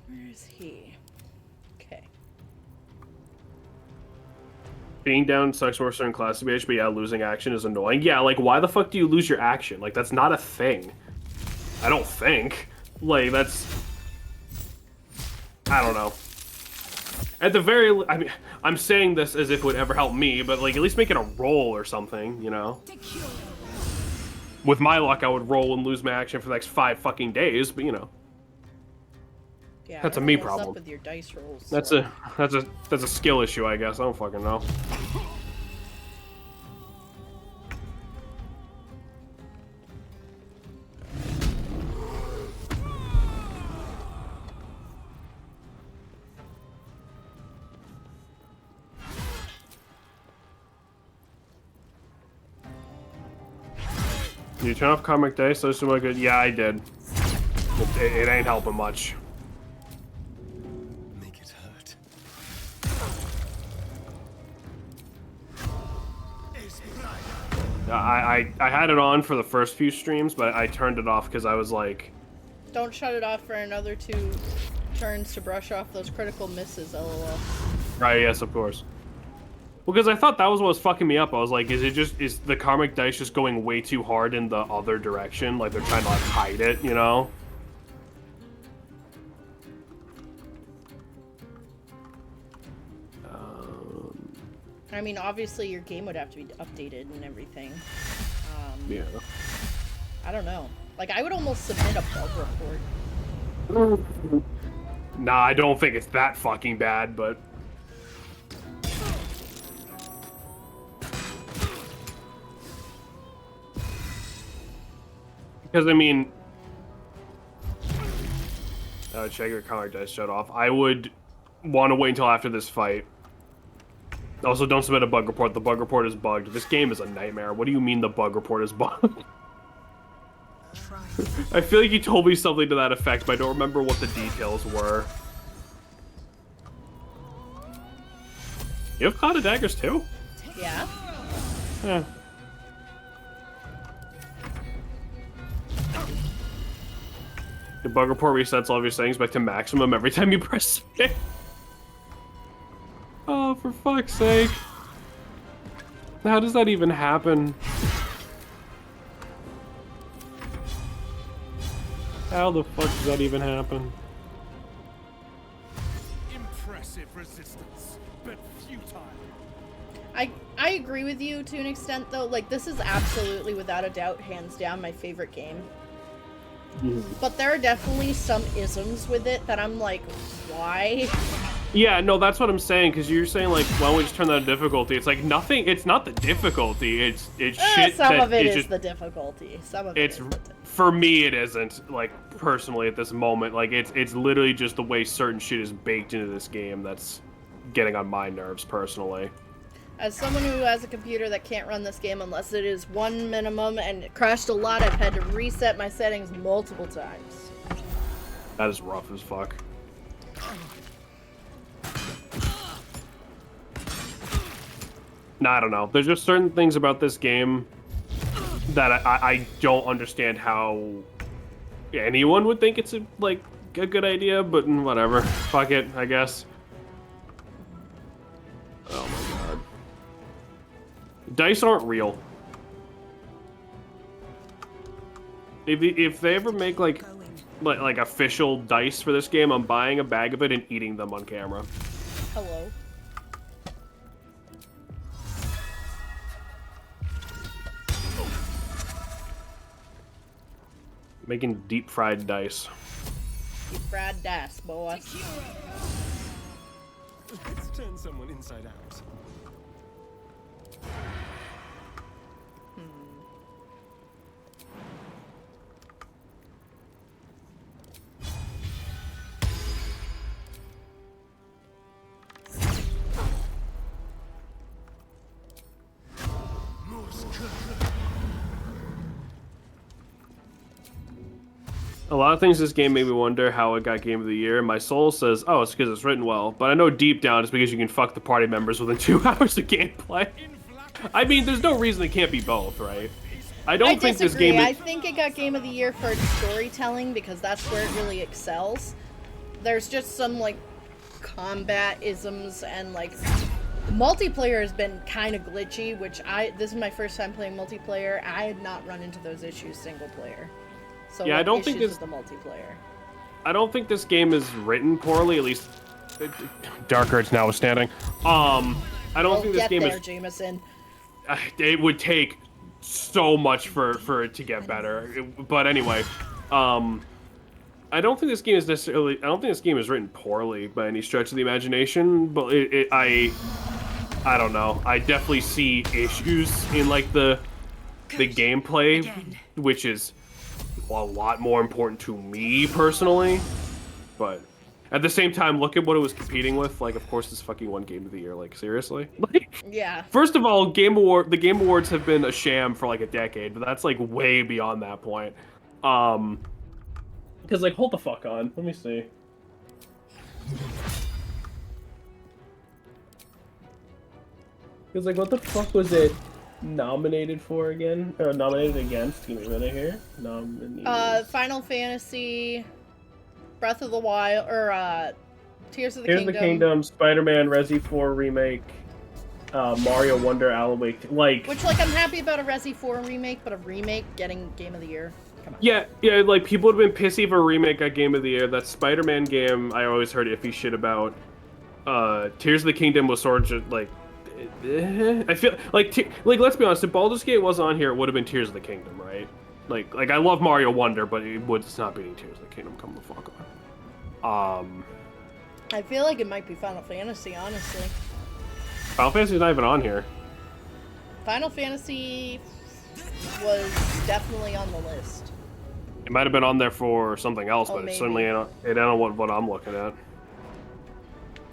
A: Where is he? Okay.
B: Being down sucks for a certain class of BH, but yeah, losing action is annoying. Yeah, like why the fuck do you lose your action? Like that's not a thing. I don't think. Like that's... I don't know. At the very... I mean, I'm saying this as if it would ever help me, but like at least make it a roll or something, you know? with my luck, I would roll and lose my action for the next 5 fucking days. But you know,
A: Yeah,
B: that's
A: I
B: a
A: don't
B: me
A: know what's
B: problem.
A: up with your dice rolls.
B: That's
A: so.
B: a skill issue, I guess. I don't fucking know. Did you turn off karmic dice? Those are good. Yeah, I did. It ain't helping much.
H: Make it hurt.
B: I had it on for the first few streams, but I turned it off because I was like,
A: Don't shut it off for another 2 turns to brush off those critical misses, lol.
B: right, yes, of course. Well, because I thought that was what was fucking me up. I was like, is the karmic dice just going way too hard in the other direction? Like they're trying to like hide it, you know?
A: I mean, obviously your game would have to be updated and everything.
B: Yeah.
A: I don't know. Like, I would almost submit a bug report.
B: Nah, I don't think it's that fucking bad, but... Because, I mean... check your karmic dice shut off. I would want to wait until after this fight. Also, don't submit a bug report. The bug report is bugged. This game is a nightmare. What do you mean the bug report is bugged? I feel like you told me something to that effect, but I don't remember what the details were. You have Cloud of Daggers too?
A: Yeah.
B: Yeah. The bug report resets all of your settings back to maximum every time you press it. Oh, for fuck's sake. How does that even happen? How the fuck does that even happen?
H: Impressive resistance, but futile.
A: I agree with you to an extent, though. Like, this is absolutely, without a doubt, hands down, my favorite game. But there are definitely some isms with it that I'm like, why?
B: Yeah, no, that's what I'm saying, because you're saying, like, why don't we just turn that difficulty? It's like, nothing, it's not the difficulty, it's shit
A: Some
B: that
A: of it is
B: just,
A: the difficulty. Some of it
B: it's,
A: is the difficulty.
B: for me, it isn't, like, personally, at this moment. Like, it's literally just the way certain shit is baked into this game that's getting on my nerves, personally.
A: As someone who has a computer that can't run this game unless it is 1 minimum and it crashed a lot, I've had to reset my settings multiple times.
B: That is rough as fuck. Nah, I don't know. There's just certain things about this game that I don't understand how anyone would think it's a good idea, but whatever. Fuck it, I guess. Oh my god. Dice aren't real. If they ever make like official dice for this game, I'm buying a bag of it and eating them on camera.
A: Hello.
B: Making deep fried dice.
A: You fried dice, boys.
H: Let's turn someone inside out.
B: A lot of things this game made me wonder how it got Game of the Year. My soul says, oh, it's because it's written well. But I know deep down it's because you can fuck the party members within 2 hours of gameplay. I mean, there's no reason it can't be both, right? I don't think this game...
A: I think it got Game of the Year for its storytelling because that's where it really excels. There's just some, like, combat isms and, like... Multiplayer has been kind of glitchy, which this is my first time playing multiplayer. I had not run into those issues single player. So
B: yeah, I don't think
A: this... with the multiplayer.
B: I don't think this game is written poorly, at least... Dark Arts notwithstanding. I don't think this game is...
A: Jameson.
B: It would take so much for it to get better. But anyway, I don't think this game is necessarily. I don't think this game is written poorly by any stretch of the imagination. But I don't know. I definitely see issues in like the gameplay, which is a lot more important to me personally. But at the same time, look at what it was competing with. Like, of course, this fucking won Game of the Year. Like, seriously? Like,
A: Yeah.
B: first of all, the Game Awards have been a sham for like a decade, but that's like way beyond that point. Because like, hold the fuck on. Let me see. Because like, what the fuck was it nominated for again? Or nominated against? Give me a minute here.
A: Final Fantasy, Breath of the Wild, or Tears of the
B: Tears
A: Kingdom.
B: of the Kingdom, Spider-Man, Resi 4 remake, Mario Wonder, Alan Wake. Like,
A: which, like, I'm happy about a Resi 4 remake, but a remake getting Game of the Year. Come on.
B: Yeah, like people would have been pissy if a remake got Game of the Year. That Spider-Man game, I always heard iffy shit about. Tears of the Kingdom was sort of just like. I feel like let's be honest, if Baldur's Gate wasn't on here, it would have been Tears of the Kingdom, right? Like I love Mario Wonder, but it's not beating Tears of the Kingdom. Come the fuck on.
A: I feel like it might be Final Fantasy, honestly.
B: Final Fantasy's not even on here.
A: Final Fantasy was definitely on the list.
B: It might have been on there for something else, but
A: maybe.
B: it's certainly ain't on what I'm looking at.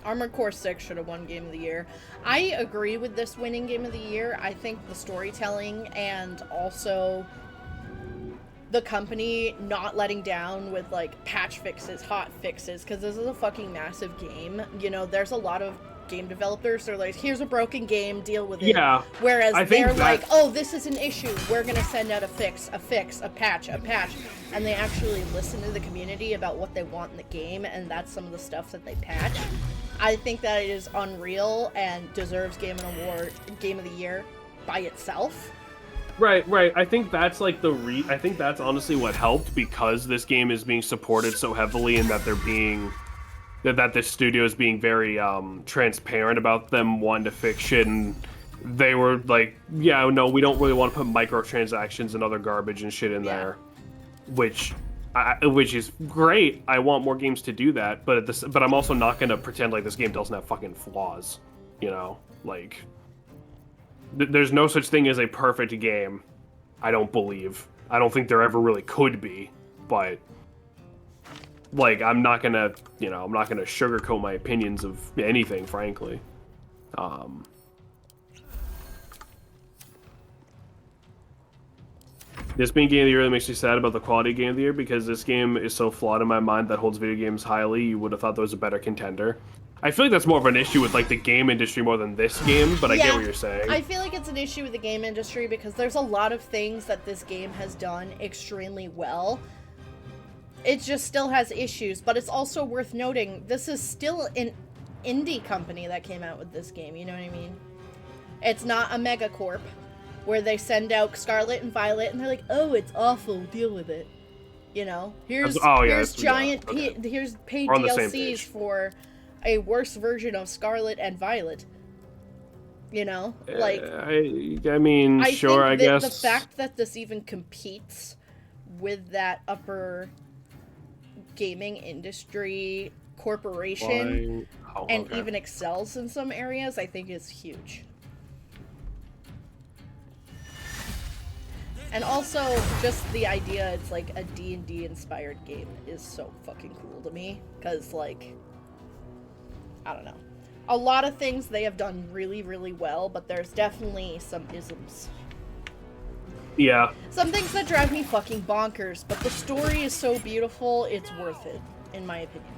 A: Armored Core 6 should have won Game of the Year. I agree with this winning Game of the Year. I think the storytelling and also the company not letting down with, like, patch fixes, hot fixes, because this is a fucking massive game. You know, there's a lot of game developers, they're like, here's a broken game, deal with it.
B: Yeah.
A: Whereas they're like,
B: that...
A: oh, this is an issue, we're gonna send out a fix, a patch. And they actually listen to the community about what they want in the game, and that's some of the stuff that they patch. I think that it is unreal and deserves Game of the Year by itself.
B: Right. I think that's like I think that's honestly what helped, because this game is being supported so heavily, and that they're being that this studio is being very transparent about them wanting to fix shit, and they were like, yeah, no, we don't really want to put microtransactions and other garbage and shit in there, which is great. I want more games to do that, but I'm also not gonna pretend like this game doesn't have fucking flaws, you know? Like, there's no such thing as a perfect game. I don't believe. I don't think there ever really could be, but like, I'm not gonna sugarcoat my opinions of anything, frankly. This being Game of the Year, that makes me sad about the quality of Game of the Year, because this game is so flawed in my mind that holds video games highly. You would have thought there was a better contender. I feel like that's more of an issue with like the game industry more than this game, but I get what you're saying.
A: I feel like it's an issue with the game industry because there's a lot of things that this game has done extremely well. It just still has issues, but it's also worth noting this is still an indie company that came out with this game, you know what I mean? It's not a megacorp where they send out Scarlet and Violet and they're like, oh, it's awful, deal with it. You know? Here's giant here's paid DLCs for a worse version of Scarlet and Violet. You know? Like,
B: I mean, sure, I guess.
A: The fact that this even competes with that upper gaming industry corporation even excels in some areas, I think is huge. And also, just the idea it's like a D&D inspired game is so fucking cool to me, because, like, I don't know. A lot of things they have done really, really well, but there's definitely some isms.
B: Yeah.
A: Some things that drive me fucking bonkers, but the story is so beautiful, it's worth it, in my opinion.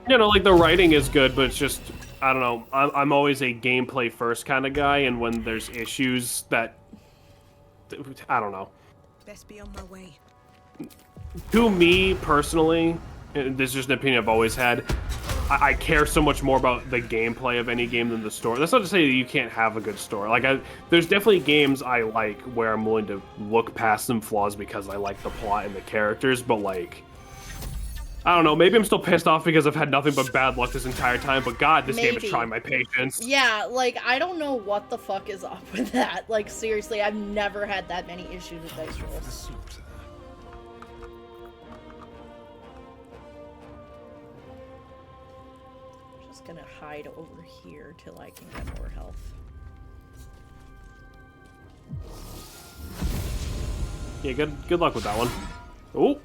B: You know, like, the writing is good, but it's just, I don't know, I'm always a gameplay first kind of guy, and when there's issues that, I don't know.
D: Best be on my way.
B: To me, personally, this is just an opinion I've always had, I care so much more about the gameplay of any game than the story. That's not to say that you can't have a good story. Like, there's definitely games I like where I'm willing to look past some flaws because I like the plot and the characters, but, like, I don't know. Maybe I'm still pissed off because I've had nothing but bad luck this entire time. But God, this game is
A: Maybe.
B: trying my patience.
A: Yeah, like, I don't know what the fuck is up with that. Like, seriously, I've never had that many issues with dice rolls. Just gonna hide over here till I can get more health.
B: Yeah, good luck with that one. Ooh.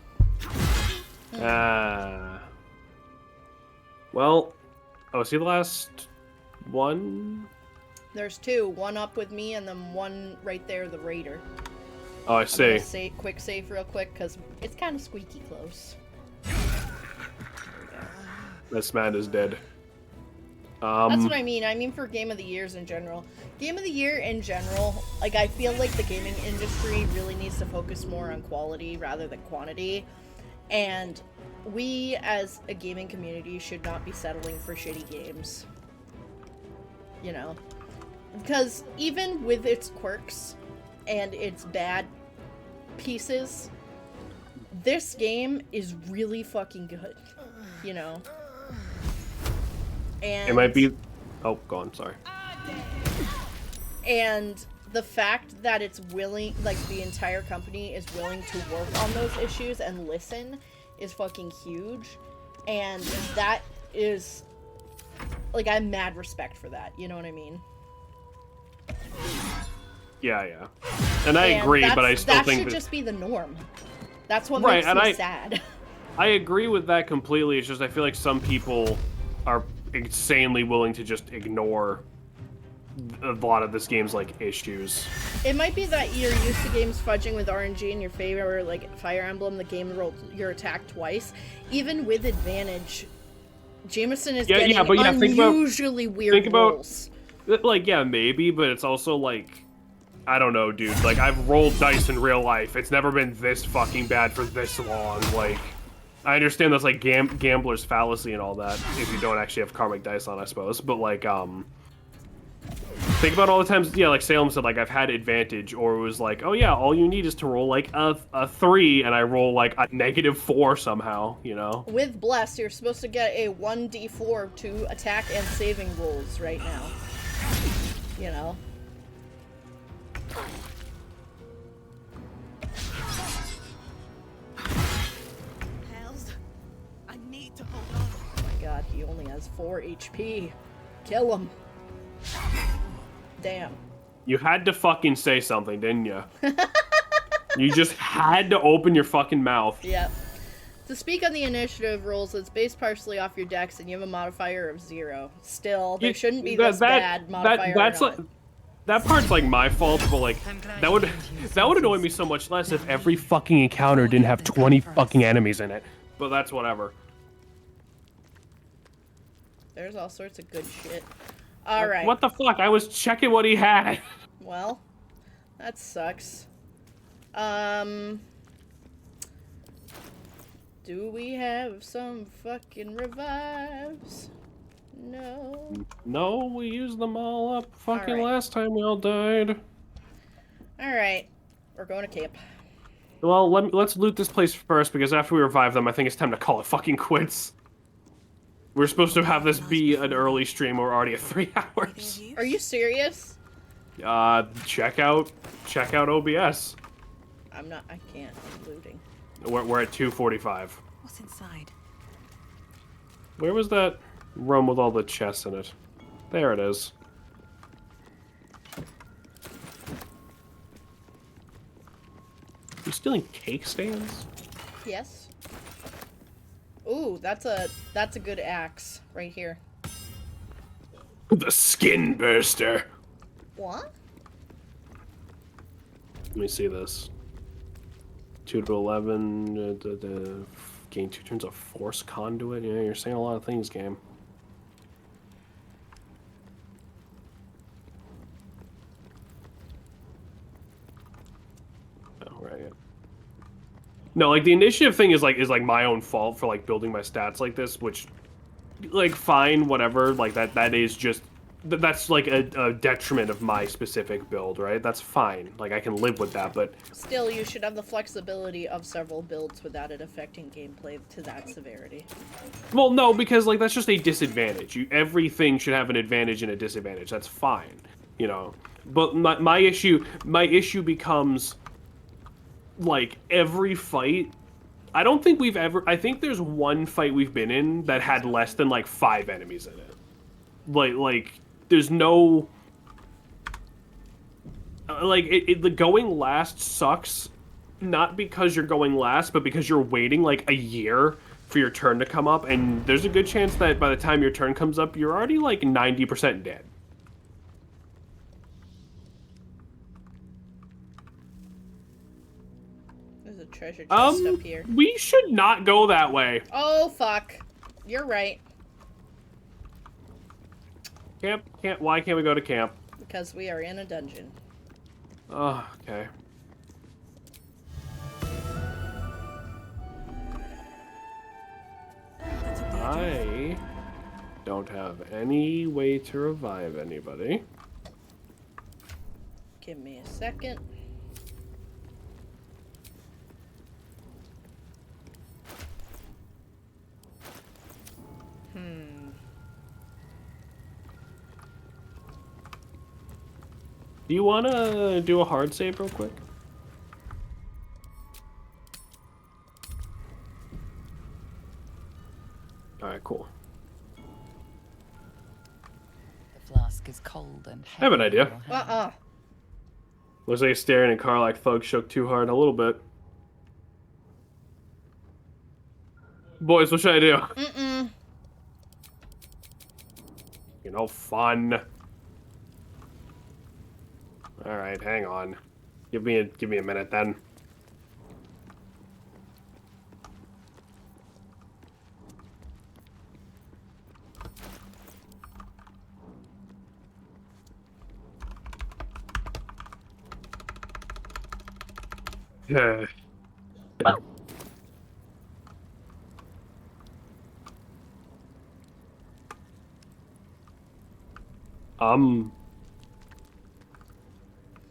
B: Well, oh, is he the last one?
A: There's two. One up with me and then one right there, the raider.
B: Oh, I
A: I'm
B: see.
A: gonna quick save real quick because it's kind of squeaky close.
B: This man is dead.
A: That's what I mean. I mean for Game of the Years in general. Game of the Year in general, like, I feel like the gaming industry really needs to focus more on quality rather than quantity. And we, as a gaming community, should not be settling for shitty games. You know? Because even with its quirks and its bad pieces, this game is really fucking good. You know? And
B: It might be... Oh, go on, sorry.
A: And the fact that it's willing, like, the entire company is willing to work on those issues and listen is fucking huge. And that is, like, I have mad respect for that. You know what I mean?
B: Yeah. And I agree, but I still think
A: that should just be the norm. That's what
B: right,
A: makes me sad.
B: I agree with that completely. It's just I feel like some people are insanely willing to just ignore a lot of this game's, like, issues.
A: It might be that you're used to games fudging with RNG in your favor, like Fire Emblem, the game rolled your attack twice. Even with advantage, Jameson is getting unusually weird rolls.
B: Like, yeah, maybe, but it's also, like, I don't know, dude. Like, I've rolled dice in real life. It's never been this fucking bad for this long. Like, I understand that's, like, gambler's fallacy and all that, if you don't actually have karmic dice on, I suppose. But, like, think about all the times, yeah, like Salem said, like, I've had advantage, or it was like, oh yeah, all you need is to roll, like, a 3, and I roll, like, a -4 somehow, you know? With
A: Bless, you're supposed to get a 1d4 to attack and saving rolls right now. You know?
D: Hells, I need to hold on.
A: Oh my god, he only has 4 HP. Kill him. Damn.
B: You had to fucking say something, didn't you? You just had to open your fucking mouth.
A: Yep. To speak on the initiative rules, it's based partially off your dex, and you have a modifier of 0. Still, there shouldn't be this bad modifier.
B: That part's, like, my fault, but, like, that would annoy me so much less if every fucking encounter didn't have 20 fucking enemies in it. But that's whatever.
A: There's all sorts of good shit. Alright.
B: What the fuck? I was checking what he had.
A: Well, that sucks. Do we have some fucking revives? No.
B: No, we used them all up fucking last time we all died.
A: Alright. We're going to camp.
B: Well, let's loot this place first, because after we revive them, I think it's time to call it fucking quits. We're supposed to have this be an early stream. We're already at 3 hours.
A: Are you serious?
B: Check out OBS.
A: I can't. I'm looting.
B: We're at 2:45.
D: What's inside?
B: Where was that room with all the chests in it? There it is. You stealing cake stands?
A: Yes. Ooh, that's a good axe right here.
B: The skin burster.
A: What?
B: Let me see this. 2 to 11. Gain 2 turns of force conduit. Yeah, you're saying a lot of things, game. Oh, right. Yeah. No, like, the initiative thing is like my own fault for, like, building my stats like this, which, like, fine, whatever. Like, that is just that's like a detriment of my specific build, right? That's fine. Like, I can live with that, but
A: Still, you should have the flexibility of several builds without it affecting gameplay to that severity.
B: well, no, because like that's just a disadvantage. Everything should have an advantage and a disadvantage. That's fine, you know. But my issue becomes like every fight. I don't think we've ever. I think there's one fight we've been in that had less than like 5 enemies in it. Like there's no. The going last sucks, not because you're going last, but because you're waiting like a year for your turn to come up, and there's a good chance that by the time your turn comes up, you're already like 90% dead.
A: There's a treasure chest up here.
B: We should not go that way.
A: Oh, fuck. You're right.
B: Camp, why can't we go to camp?
A: Because we are in a dungeon.
B: Oh, okay. I don't have any way to revive anybody.
A: Give me a second.
B: Do you want to do a hard save real quick? Alright, cool.
G: The flask is cold and heavy.
B: I have an idea. Looks like staring at car like Thug shook too hard a little bit. Boys, what should I do? You know, fun. All right, hang on. Give me a minute then. Yeah.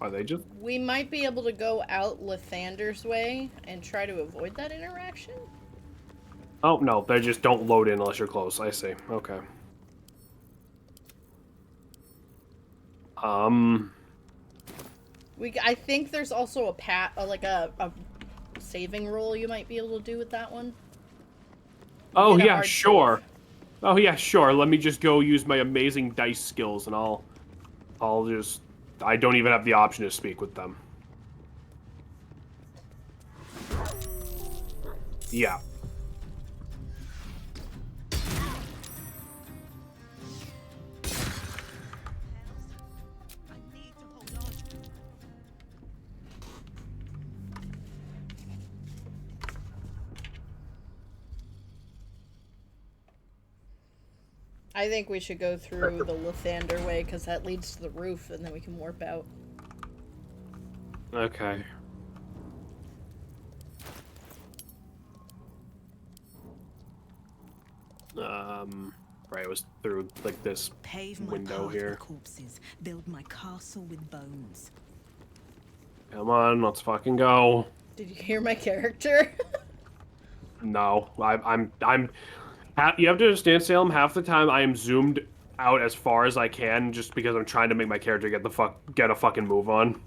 B: Are they just...
A: We might be able to go out Lathander's way and try to avoid that interaction.
B: Oh, no, they just don't load in unless you're close. I see. Okay.
A: I think there's also a saving roll you might be able to do with that one.
B: Oh, yeah, sure. Save. Oh, yeah, sure. Let me just go use my amazing dice skills, and I'll just... I don't even have the option to speak with them. Yeah.
A: I think we should go through the Lathander way, because that leads to the roof, and then we can warp out.
B: Okay. Right, it was through, like, this window here.
D: Corpses, build my castle with bones.
B: Come on, let's fucking go.
A: Did you hear my character?
B: No, you have to understand, Salem, half the time I am zoomed out as far as I can just because I'm trying to make my character get a fucking move on.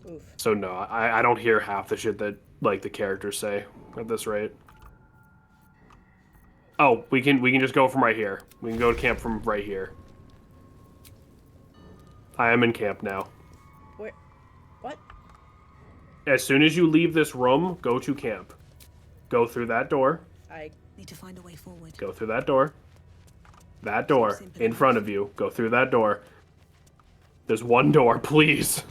A: Oof.
B: So no, I don't hear half the shit that, like, the characters say at this rate. Oh, we can just go from right here. We can go to camp from right here. I am in camp now.
A: Where? What?
B: As soon as you leave this room, go to camp. Go through that door.
D: I need to find a way forward.
B: Go through that door. That door. In front of you. Go through that door. There's one door, please.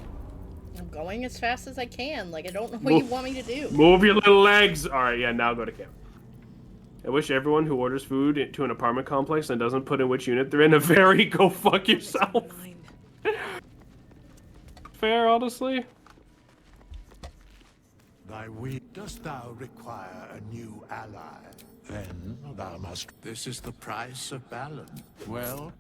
A: I'm going as fast as I can. Like, I don't know what you want me to do.
B: Move your little legs! Alright, yeah, now go to camp. I wish everyone who orders food to an apartment complex and doesn't put in which unit they're in a very go fuck yourself. Fair, honestly.
I: Thy weak. Dost thou require a new ally? Then thou must. This is the price of Baldur. Well,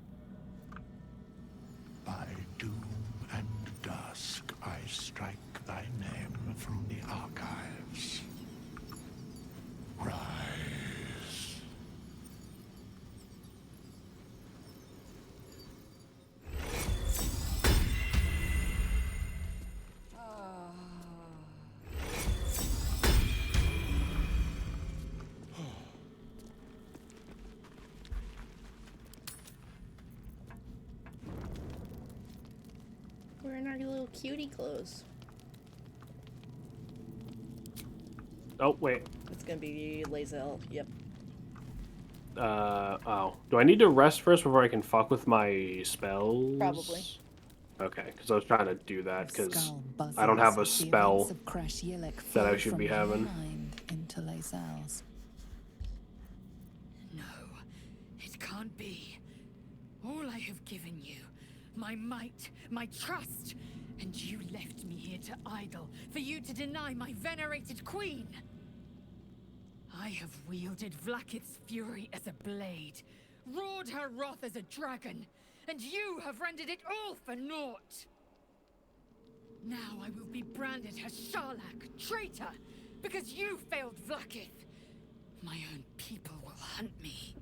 I: By doom and dusk, I strike thy name from the archives. Rise.
A: We're in our little cutie clothes.
B: Oh, wait.
A: It's gonna be Lae'zel. Yep.
B: Oh. Do I need to rest first before I can fuck with my spells?
A: Probably.
B: Okay, because I was trying to do that, because
G: Skull
B: I don't have a
G: buzzes. The
B: spell
G: events of Crash Yillik
B: that I
G: flow
B: should
G: from
B: be
G: your
B: having.
G: mind into Lae'zel's.
F: No, it can't be. All I have given you, my might, my trust, and you left me here to idle, for you to deny my venerated queen. I have wielded Vlaakith's fury as a blade, roared her wrath as a dragon, and you have rendered it all for naught. Now I will be branded her Sharlak, traitor, because you failed Vlaakith. My own people will hunt me.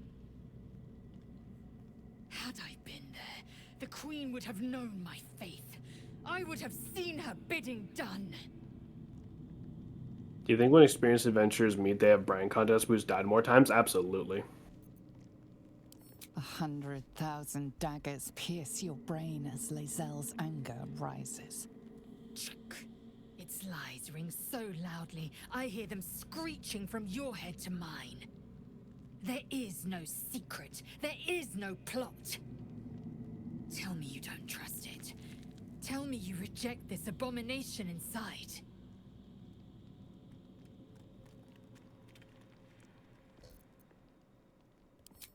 F: Had I been there, the Queen would have known my faith. I would have seen her bidding done.
B: Do you think when experienced adventurers meet, they have brain contests who's died more times? Absolutely.
G: 100,000 daggers pierce your brain as Lae'zel's anger rises.
F: Its lies ring so loudly, I hear them screeching from your head to mine. There is no secret. There is no plot. Tell me you don't trust it. Tell me you reject this abomination inside.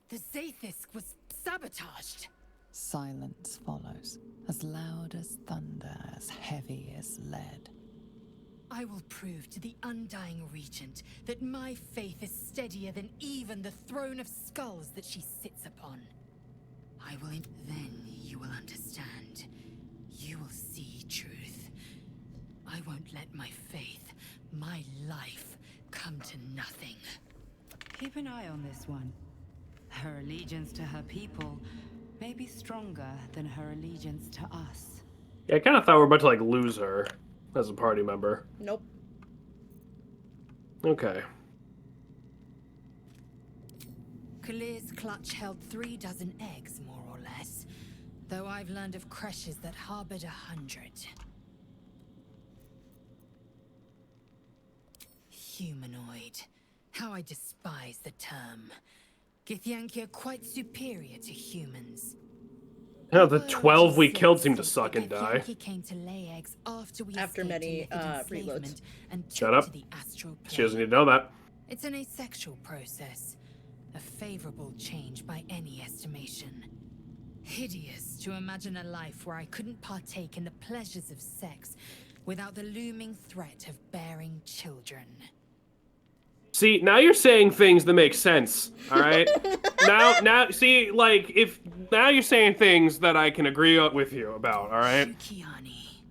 F: The Zaithis was sabotaged.
G: Silence follows, as loud as thunder, as heavy as lead.
F: I will prove to the Undying Regent that my faith is steadier than even the throne of skulls that she sits upon. Then you will understand. You will see truth. I won't let my faith, my life, come to nothing.
J: Keep an eye on this one. Her allegiance to her people may be stronger than her allegiance to us.
B: Yeah, I kind of thought we were about to, like, lose her as a party member.
A: Nope.
B: Okay.
F: Kalir's clutch held 36 eggs, more or less. Though I've learned of creches that harbored 100. Humanoid. How I despise the term. Githyanki are quite superior to humans.
B: Yeah, the 12 we killed seemed to suck and die.
F: Came to lay eggs after we
A: After
F: escaped
A: many
F: illicit enslavement
A: reloads.
F: and
B: Shut
F: took
B: up.
F: to the astral plane.
B: She doesn't need to know that.
F: It's an asexual process, a favorable change by any estimation. Hideous to imagine a life where I couldn't partake in the pleasures of sex without the looming threat of bearing children.
B: See, now you're saying things that make sense, all right? now, see, like, now you're saying things that I can agree with you about, all right?
F: Shukiani.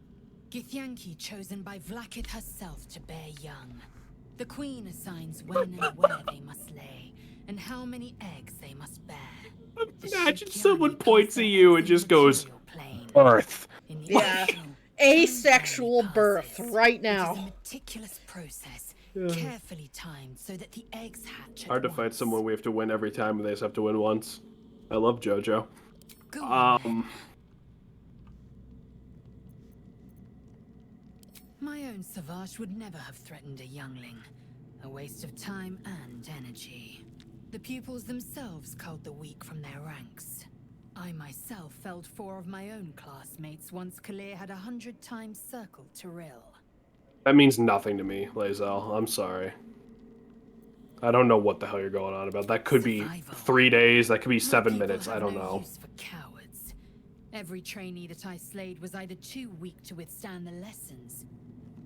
F: Githyanki chosen by Vlaakith herself to bear young. The Queen assigns when and where they must lay, and how many eggs they must bear.
B: Imagine someone points at you and just goes, birth.
A: Yeah. Asexual birth right
F: It is a
A: now.
F: meticulous process, carefully timed so that the eggs hatch at
B: Hard to find
F: once.
B: someone we have to win every time, and they just have to win once. I love JoJo.
F: Go on. My own Savage would never have threatened a youngling. A waste of time and energy. The pupils themselves culled the weak from their ranks. I myself felled 4 of my own classmates once Kalir had 100 times circled Tyrell.
B: That means nothing to me, Lae'zel. I'm sorry. I don't know what the hell you're going on about. That could be 3 days, that could be 7 minutes, I don't know.
F: Use for cowards. Every trainee that I slayed was either too weak to withstand the lessons,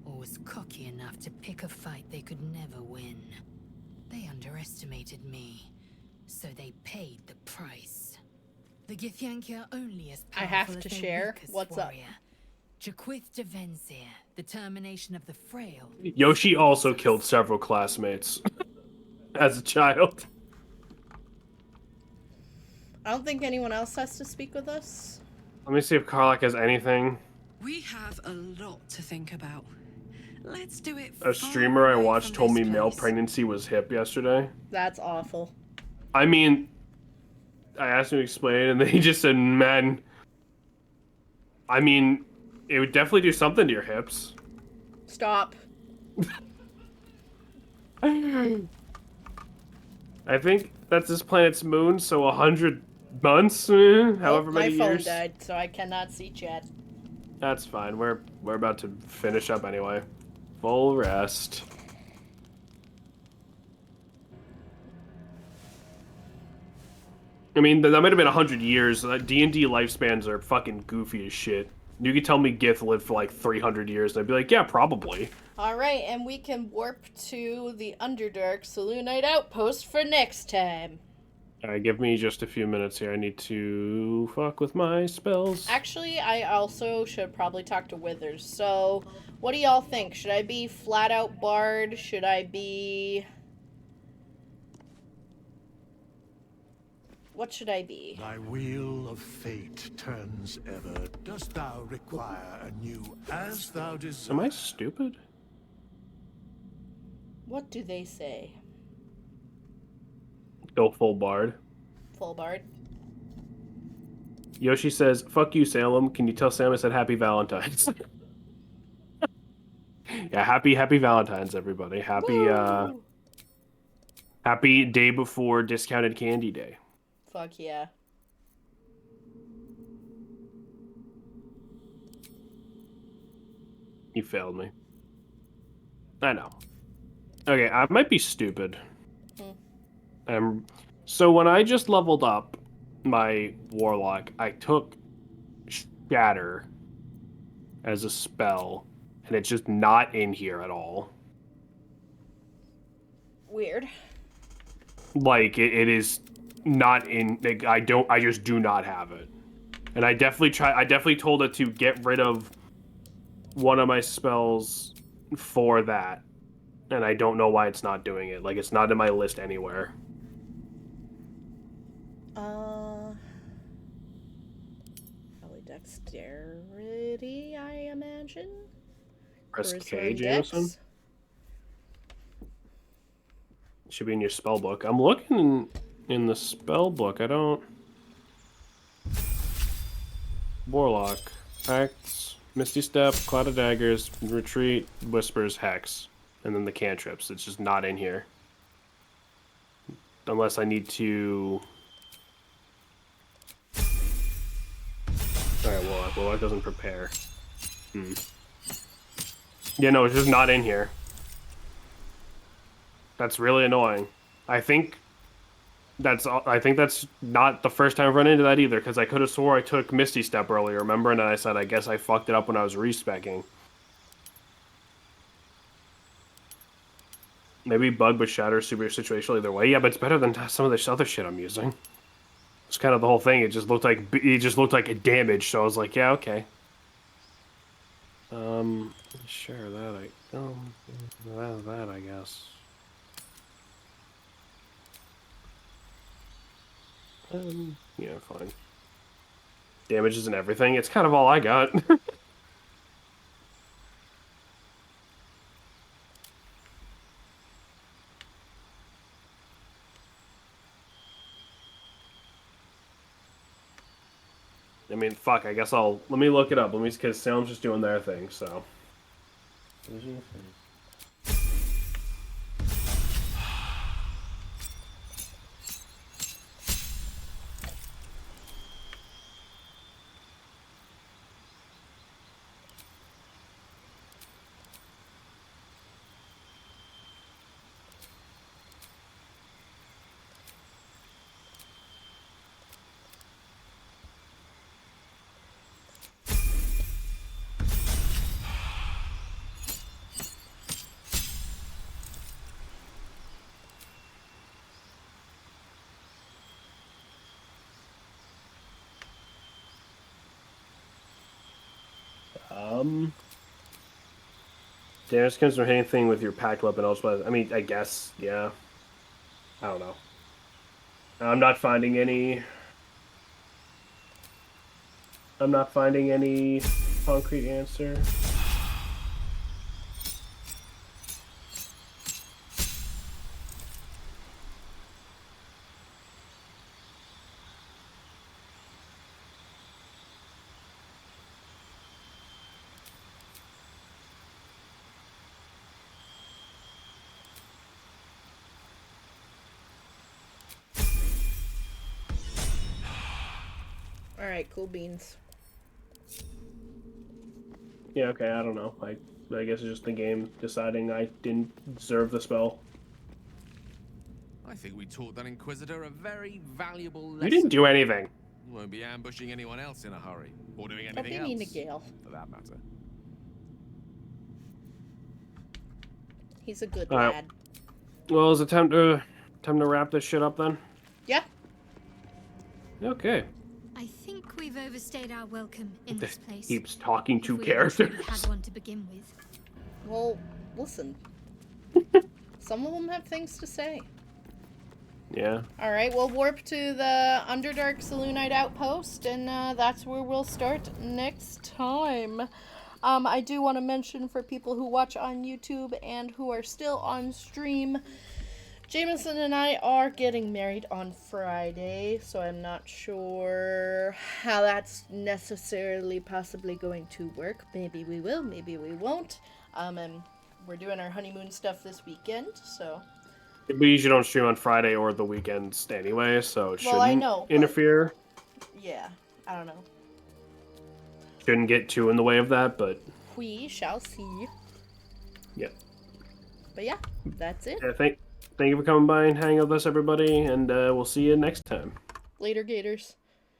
F: or was cocky enough to pick a fight they could never win. They underestimated me, so they paid the price.
J: The Githyanki are only as
A: I
J: powerful
A: have
J: as
A: to
J: their
A: share.
J: weakest
A: What's up?
J: warrior. Jaquith Devensir, the termination of the frail.
B: Yoshi also killed several classmates as a child.
A: I don't think anyone else has to speak with us.
B: Let me see if Karlak has anything.
F: We have a lot to think about. Let's do it.
B: A streamer I watched told me male pregnancy was hip yesterday.
A: That's awful.
B: I mean, I asked him to explain, and then he just said, man, I mean, it would definitely do something to your hips.
A: Stop.
B: I think that's this planet's moon, so 100 months, however many
A: my phone
B: years.
A: died, so I cannot see chat.
B: That's fine. We're about to finish up anyway. Full rest. I mean, that might have been 100 years. D&D lifespans are fucking goofy as shit. You could tell me Gith lived for like 300 years, and I'd be like, yeah, probably.
A: Alright, and we can warp to the Underdark Selûnite Outpost for next time.
B: Alright, give me just a few minutes here. I need to fuck with my spells.
A: Actually, I also should probably talk to Withers. So, what do y'all think? Should I be flat out Bard? Should I be... What should I be?
I: Thy wheel of fate turns ever. Dost thou require a new as thou desire?
B: Am I stupid?
A: What do they say?
B: Go full Bard.
A: Full Bard?
B: Yoshi says, fuck you, Salem. Can you tell Sam I said happy Valentine's? Yeah, happy Valentine's, everybody. Happy day before discounted candy day.
A: Fuck yeah.
B: You failed me. I know. Okay, I might be stupid. So when I just leveled up my Warlock, I took Shatter as a spell, and it's just not in here at all.
A: Weird.
B: Like, it is not in, like, I just do not have it. And I definitely told it to get rid of one of my spells for that. And I don't know why it's not doing it. Like, it's not in my list anywhere.
A: Probably dexterity, I imagine.
B: Press
A: Charisma
B: K,
A: and
B: Jameson.
A: dex.
B: Should be in your spell book. I'm looking in the spell book. I don't... Warlock. Acts. Misty Step. Cloud of Daggers. Retreat. Whispers. Hex. And then the cantrips. It's just not in here. Unless I need to... Alright, Warlock. Warlock doesn't prepare. Yeah, no, it's just not in here. That's really annoying. I think that's not the first time I've run into that either, because I could have swore I took Misty Step earlier, remember? And then I said, I guess I fucked it up when I was respecking. Maybe Bug but Shatter super situational either way. Yeah, but it's better than some of this other shit I'm using. It's kind of the whole thing. It just looked like a damage, so I was like, yeah, okay. Share that. That I guess. Yeah, fine. Damages and everything. It's kind of all I got. I mean, fuck, I guess let me look it up. Because Salem's just doing their thing, so. Damage comes from anything with your packed weapon. Also, I mean, I guess, yeah. I don't know. I'm not finding any. I'm not finding any concrete answer.
A: Alright, cool beans.
B: Yeah, okay, I don't know. I guess it's just the game deciding I didn't deserve the spell.
K: I think we taught that Inquisitor a very valuable lesson.
B: You didn't do anything.
K: You won't be ambushing anyone else in a hurry, or doing
A: Don't
K: anything
A: be mean to
K: else,
A: Gale.
K: for that matter.
A: He's a good
B: Alright.
A: lad.
B: Well, is it time to wrap this shit up then?
A: Yeah.
B: Okay.
L: I think we've overstayed our welcome in this place.
B: Keeps talking
L: If
B: to
L: we
B: characters.
L: actually had one to begin with.
A: Well, listen. Some of them have things to say.
B: Yeah.
A: Alright, we'll warp to the Underdark Saloonite outpost, and that's where we'll start next time. I do want to mention for people who watch on YouTube and who are still on stream, Jameson and I are getting married on Friday, so I'm not sure how that's necessarily possibly going to work. Maybe we will, maybe we won't. And we're doing our honeymoon stuff this weekend, so...
B: We usually don't stream on Friday or the weekends anyway, so it
A: Well, I
B: shouldn't
A: know, but-
B: interfere.
A: Yeah, I don't know.
B: Shouldn't get too in the way of that, but...
A: We shall see.
B: Yep.
A: But yeah, that's it.
B: Yeah, thank you for coming by and hanging with us, everybody, and we'll see you next time.
A: Later, Gators.